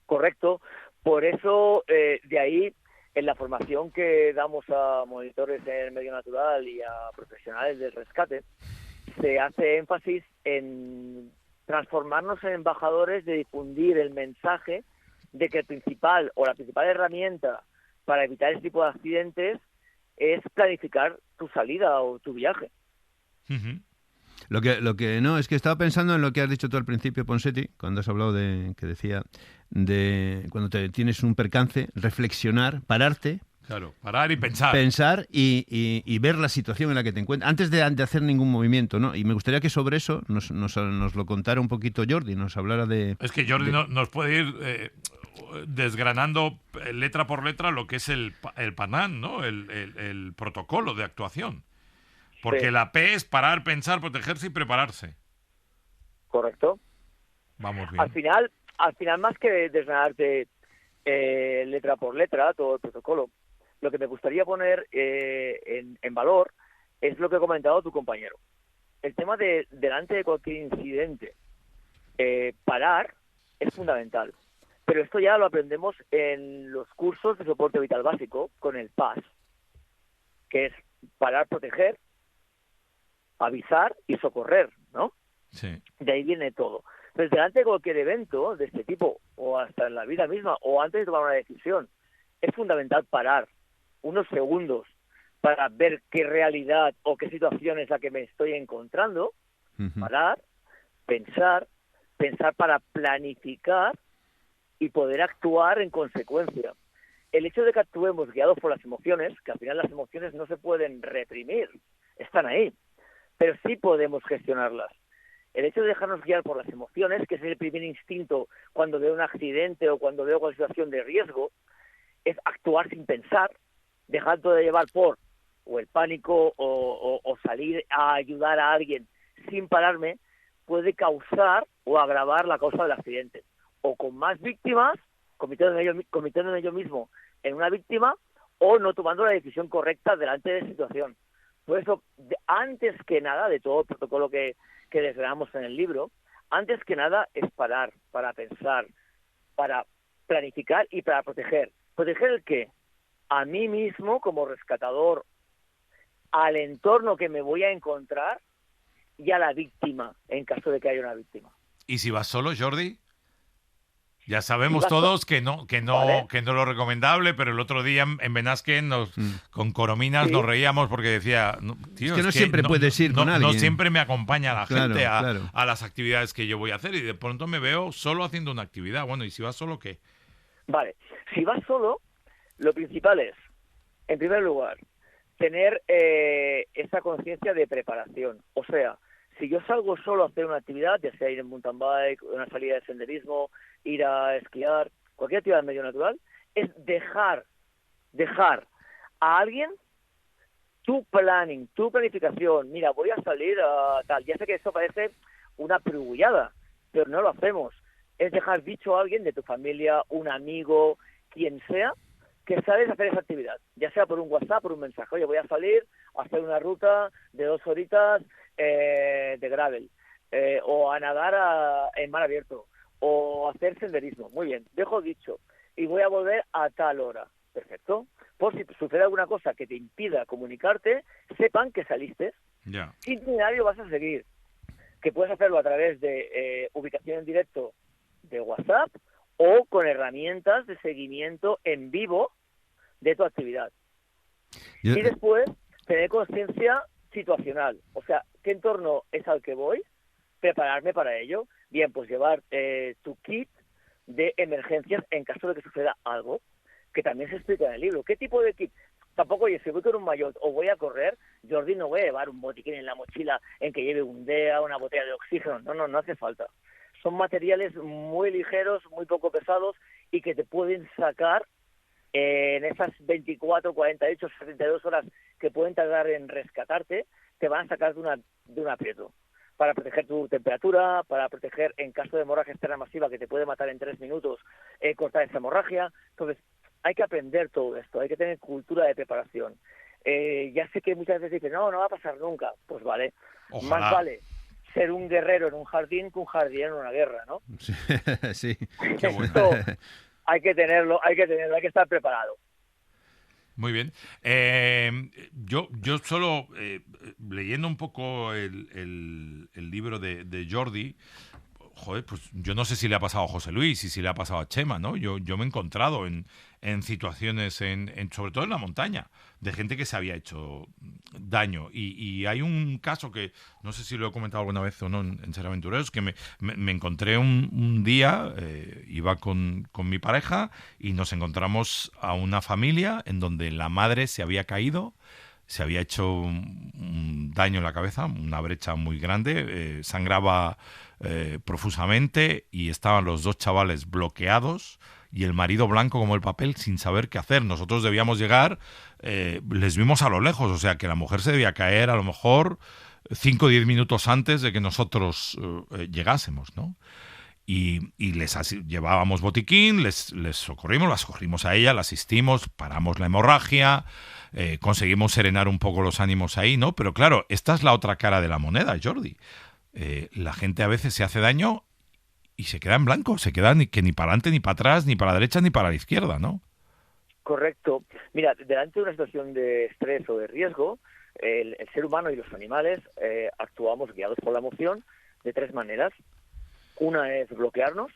Correcto. Por eso, de ahí, en la formación que damos a monitores en el medio natural y a profesionales del rescate, se hace énfasis en transformarnos en embajadores de difundir el mensaje de que la principal herramienta para evitar este tipo de accidentes es planificar tu salida o tu viaje. Uh-huh. Lo que no, es que estaba pensando en lo que has dicho tú al principio, Ponseti, cuando has hablado de cuando tienes un percance, reflexionar, pararte. Claro, parar y pensar. Pensar y ver la situación en la que te encuentras, antes de hacer ningún movimiento, ¿no? Y me gustaría que sobre eso nos lo contara un poquito Jordi, nos hablara de... Es que Jordi nos puede ir desgranando letra por letra lo que es el PANAN, ¿no? El protocolo de actuación. Porque sí. La P es parar, pensar, protegerse y prepararse. Correcto. Vamos bien. Al final, más que desgranarte letra por letra todo el protocolo, lo que me gustaría poner en valor es lo que ha comentado tu compañero. El tema de delante de cualquier incidente, parar es fundamental. Pero esto ya lo aprendemos en los cursos de soporte vital básico con el PAS, que es parar, proteger, avisar y socorrer, ¿no? Sí. De ahí viene todo. Entonces, delante de cualquier evento de este tipo, o hasta en la vida misma, o antes de tomar una decisión, es fundamental parar unos segundos para ver qué realidad o qué situación es la que me estoy encontrando, parar, pensar para planificar y poder actuar en consecuencia. El hecho de que actuemos guiados por las emociones, que al final las emociones no se pueden reprimir, están ahí, pero sí podemos gestionarlas. El hecho de dejarnos guiar por las emociones, que es el primer instinto cuando veo un accidente o cuando veo cualquier situación de riesgo, es actuar sin pensar, dejando de llevar por o el pánico o salir a ayudar a alguien sin pararme, puede causar o agravar la causa del accidente. O con más víctimas, convirtiéndome yo mismo en una víctima, o no tomando la decisión correcta delante de la situación. Por eso, antes que nada, de todo el protocolo que desgranamos en el libro, antes que nada es parar, para pensar, para planificar y para proteger. ¿Proteger el qué? A mí mismo como rescatador, al entorno que me voy a encontrar y a la víctima, en caso de que haya una víctima. ¿Y si vas solo, Jordi? Ya sabemos Si vas todos que no Vale. es lo recomendable, pero el otro día en Benasque con Corominas nos reíamos porque decía, tío, Es que no siempre puedes ir con no alguien. siempre me acompaña la Claro, gente claro. a las actividades que yo voy a hacer y de pronto me veo solo haciendo una actividad. Bueno, ¿y si vas solo qué? Vale, si vas solo, lo principal es, en primer lugar, tener esa conciencia de preparación. O sea, si yo salgo solo a hacer una actividad, ya sea ir en mountain bike, una salida de senderismo, ir a esquiar, cualquier actividad en medio natural, es dejar a alguien tu planning, tu planificación. Mira, voy a salir a tal. Ya sé que eso parece una pregullada, pero no lo hacemos. Es dejar dicho a alguien de tu familia, un amigo, quien sea, que sabes hacer esa actividad, ya sea por un WhatsApp, por un mensaje. Oye, voy a salir a hacer una ruta de 2 horitas de gravel, o a nadar en mar abierto, o a hacer senderismo. Muy bien, dejo dicho, y voy a volver a tal hora. Perfecto. Por si sucede alguna cosa que te impida comunicarte, sepan que saliste. Ya. ¿Qué itinerario vas a seguir? Que puedes hacerlo a través de ubicación en directo de WhatsApp o con herramientas de seguimiento en vivo de tu actividad. Y después, tener conciencia situacional. O sea, ¿qué entorno es al que voy? Prepararme para ello. Bien, pues llevar tu kit de emergencias en caso de que suceda algo, que también se explica en el libro. ¿Qué tipo de kit? Tampoco, oye, si voy con un maillot o voy a correr, Jordi, no voy a llevar un botiquín en la mochila en que lleve un DEA, una botella de oxígeno. No hace falta. Son materiales muy ligeros, muy poco pesados y que te pueden sacar en esas 24, 48, 72 horas que pueden tardar en rescatarte, te van a sacar de un aprieto. Para proteger tu temperatura, para proteger en caso de hemorragia externa masiva que te puede matar en 3 minutos, cortar esa hemorragia. Entonces, hay que aprender todo esto, hay que tener cultura de preparación. Ya sé que muchas veces dicen, no va a pasar nunca. Pues vale, Ojalá. Más vale ser un guerrero en un jardín que un jardinero en una guerra, ¿no? Sí, qué bueno. Esto hay que tenerlo, hay que estar preparado. Muy bien. Yo solo, leyendo un poco el libro de Jordi, joder, pues yo no sé si le ha pasado a José Luis y si le ha pasado a Chema, ¿no? Yo me he encontrado en situaciones, sobre todo en la montaña, de gente que se había hecho daño. Y hay un caso que, no sé si lo he comentado alguna vez o no en Ser Aventureros, que me encontré un día, iba con mi pareja y nos encontramos a una familia en donde la madre se había caído, se había hecho un daño en la cabeza, una brecha muy grande, sangraba profusamente y estaban los 2 chavales bloqueados y el marido blanco como el papel sin saber qué hacer. Nosotros debíamos llegar, les vimos a lo lejos, o sea que la mujer se debía caer a lo mejor 5 o 10 minutos antes de que nosotros llegásemos, ¿no? Y llevábamos botiquín, les socorrimos, la socorrimos a ella, la asistimos, paramos la hemorragia, conseguimos serenar un poco los ánimos ahí, ¿no? Pero claro, esta es la otra cara de la moneda, Jordi. La gente a veces se hace daño y se queda en blanco, se queda ni para adelante, ni para atrás, ni para la derecha, ni para la izquierda, ¿no? Correcto. Mira, delante de una situación de estrés o de riesgo, el ser humano y los animales actuamos guiados por la emoción de 3 maneras. Una es bloquearnos,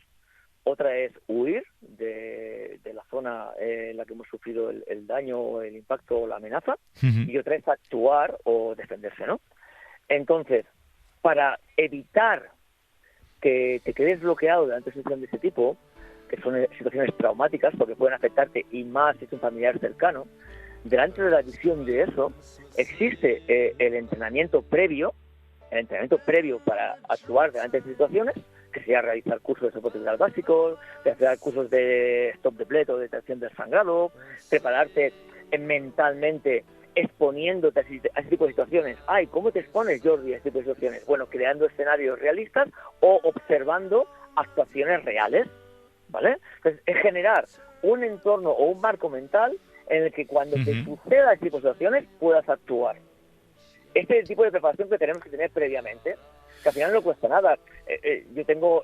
otra es huir de la zona en la que hemos sufrido el daño, el impacto o la amenaza, y otra es actuar o defenderse, ¿no? Entonces, para evitar que te quedes bloqueado delante de situaciones de ese tipo, que son situaciones traumáticas porque pueden afectarte y más si es un familiar cercano, delante de la visión de eso existe el entrenamiento previo para actuar delante de situaciones, que sería realizar cursos de soporte vital básicos, realizar cursos de stop de pleto, de detección del sangrado, prepararte mentalmente exponiéndote a ese tipo de situaciones. Ay, ¿cómo te expones, Jordi, a ese tipo de situaciones? Bueno, creando escenarios realistas o observando actuaciones reales, ¿vale? Entonces, es generar un entorno o un marco mental en el que cuando te suceda ese tipo de situaciones puedas actuar. este tipo de preparación que tenemos que tener previamente, que al final no cuesta nada. Yo tengo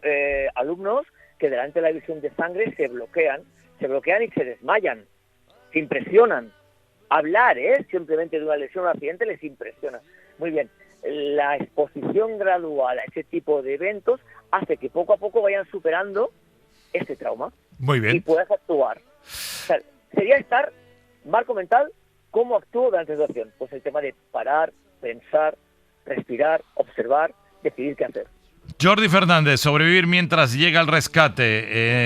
alumnos que delante de la visión de sangre se bloquean y se desmayan, se impresionan. Hablar, simplemente de una lesión o un accidente les impresiona. Muy bien, la exposición gradual a ese tipo de eventos hace que poco a poco vayan superando ese trauma. Muy bien. Y puedas actuar. O sea, sería estar, marco mental, ¿cómo actúo durante la situación? Pues el tema de parar, pensar, respirar, observar, decidir qué hacer. Jordi Fernández, Sobrevivir mientras llega el rescate,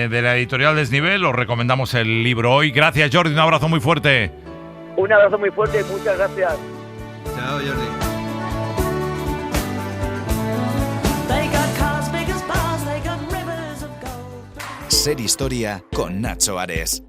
de la editorial Desnivel. Os recomendamos el libro hoy. Gracias, Jordi, un abrazo muy fuerte. Un abrazo muy fuerte, muchas gracias. Chao, Jordi. Ser Historia con Nacho Ares.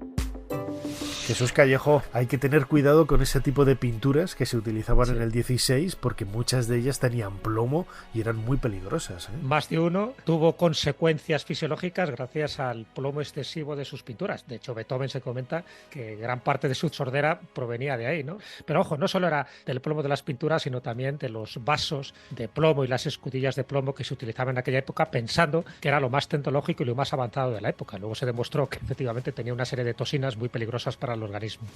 Jesús Callejo, hay que tener cuidado con ese tipo de pinturas que se utilizaban en el 16 porque muchas de ellas tenían plomo y eran muy peligrosas. Más de uno tuvo consecuencias fisiológicas gracias al plomo excesivo de sus pinturas. De hecho, Beethoven se comenta que gran parte de su sordera provenía de ahí, ¿no? Pero ojo, no solo era del plomo de las pinturas, sino también de los vasos de plomo y las escudillas de plomo que se utilizaban en aquella época, pensando que era lo más tecnológico y lo más avanzado de la época. Luego se demostró que efectivamente tenía una serie de toxinas muy peligrosas para el organismo.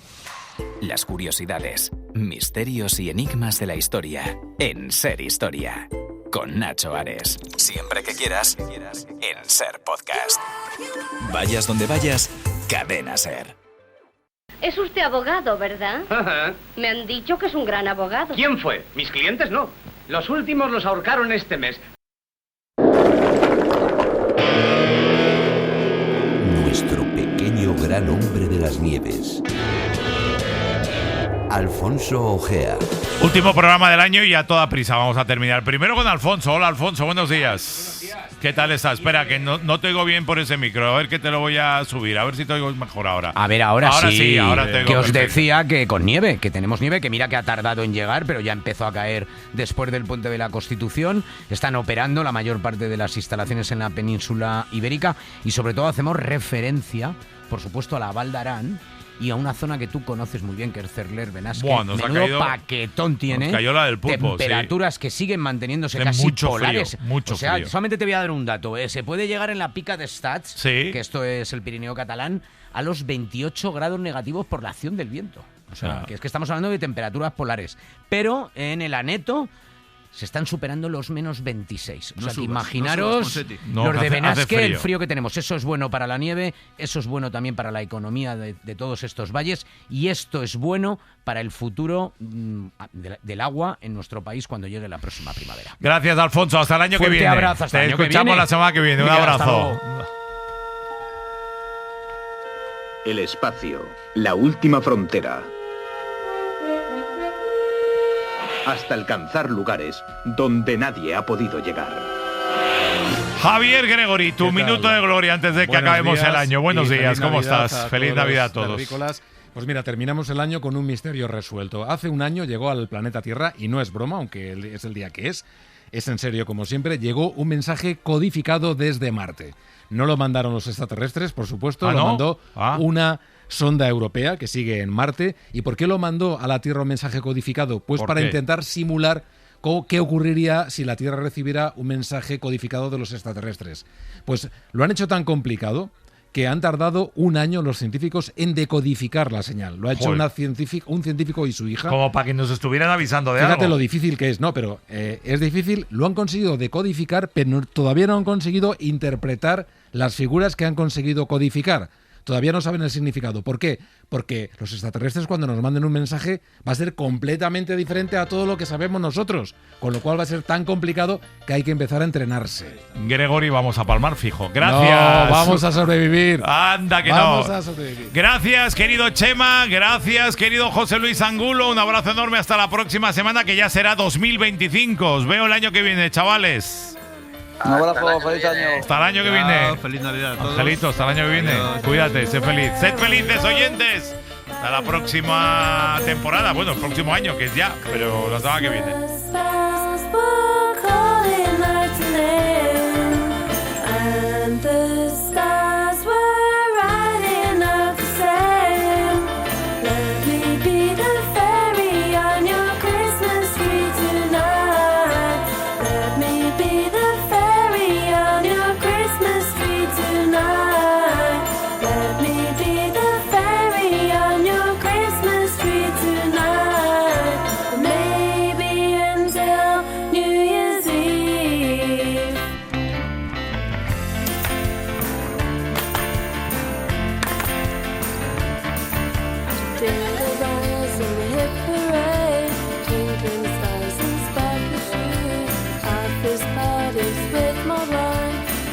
Las curiosidades, misterios y enigmas de la historia en Ser Historia con Nacho Ares. Siempre que quieras en Ser Podcast. Vayas donde vayas, Cadena Ser. Es usted abogado, ¿verdad? Ajá. Me han dicho que es un gran abogado. ¿Quién fue? Mis clientes no. Los últimos los ahorcaron este mes. Nuestro pequeño gran hombre de las nieves. Alfonso Ojea. Último programa del año y a toda prisa vamos a terminar. Primero con Alfonso. Hola, Alfonso, buenos días. ¿Qué tal estás? Espera, que no te oigo bien por ese micro. A ver que te lo voy a subir. A ver si te oigo mejor ahora. A ver, ahora sí. Ahora te oigo que os perfecto. decía que con nieve, que tenemos nieve, que mira que ha tardado en llegar, pero ya empezó a caer después del Puente de la Constitución. Están operando la mayor parte de las instalaciones en la península ibérica y sobre todo hacemos referencia, por supuesto, a la Val d'Aran y a una zona que tú conoces muy bien, que es Cerler Benasque. Bueno, menudo paquetón tiene. Nos cayó la del pulpo, temperaturas que siguen manteniéndose de casi mucho polares. Frío, mucho o sea, frío. solamente te voy a dar un dato. Se puede llegar en la Pica de Stats, que esto es el Pirineo catalán, a los 28 grados negativos por la acción del viento. O sea, que es que estamos hablando de temperaturas polares. Pero en el Aneto se están superando los menos 26. O sea, que imaginaros los de Benasque, el frío que tenemos. Eso es bueno para la nieve, eso es bueno también para la economía de todos estos valles y esto es bueno para el futuro del agua en nuestro país cuando llegue la próxima primavera. Gracias, Alfonso. Hasta el año Fuerte que viene. abrazo, hasta el año que escuchamos viene. la semana que viene. Un Miguel, hasta abrazo. luego. El espacio, la última frontera. Hasta alcanzar lugares donde nadie ha podido llegar. Javier Gregory, tu minuto de gloria antes de que Buenos acabemos días el año. Buenos y días, feliz ¿cómo Navidad estás? a Feliz todos Navidad a los todos. terrícolas. Pues mira, terminamos el año con un misterio resuelto. Hace un año llegó al planeta Tierra, y no es broma, aunque es el día que es en serio como siempre, llegó un mensaje codificado desde Marte. No lo mandaron los extraterrestres, por supuesto, lo mandó una sonda europea que sigue en Marte. ¿Y por qué lo mandó a la Tierra un mensaje codificado? Pues ¿Por para qué? intentar simular qué ocurriría si la Tierra recibiera un mensaje codificado de los extraterrestres. Pues lo han hecho tan complicado que han tardado un año los científicos en decodificar la señal. Lo ha hecho Joder. un científico y su hija. Como para que nos estuvieran avisando de Fíjate algo. lo difícil que es, ¿no? Pero es difícil. Lo han conseguido decodificar, pero todavía no han conseguido interpretar las figuras que han conseguido codificar. Todavía no saben el significado. ¿Por qué? Porque los extraterrestres, cuando nos manden un mensaje, va a ser completamente diferente a todo lo que sabemos nosotros. Con lo cual va a ser tan complicado que hay que empezar a entrenarse. Gregory, vamos a palmar fijo. Gracias. No, vamos a sobrevivir. Anda que Vamos no. a sobrevivir. Gracias, querido Chema. Gracias, querido José Luis Angulo. Un abrazo enorme hasta la próxima semana, que ya será 2025. Os veo el año que viene, chavales. Un abrazo, feliz año. Hasta el año que viene. Feliz Navidad a todos. Angelito, hasta el año que viene. Adiós. Cuídate, sé feliz. Sed felices, oyentes. Hasta la próxima temporada. Bueno, el próximo año, que es ya, pero la semana que viene. And the stars were riding up the same. Let me be the fairy on your Christmas tree tonight.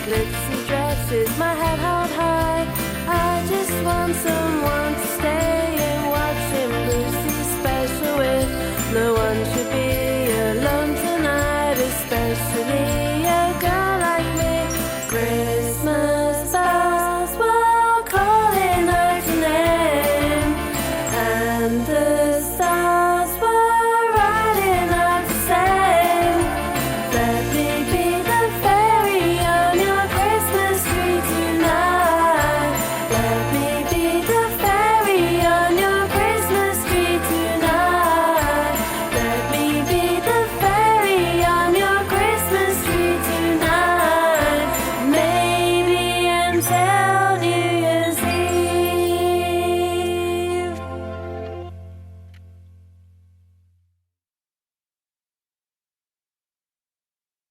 glitzy dresses, my head held high. I just want some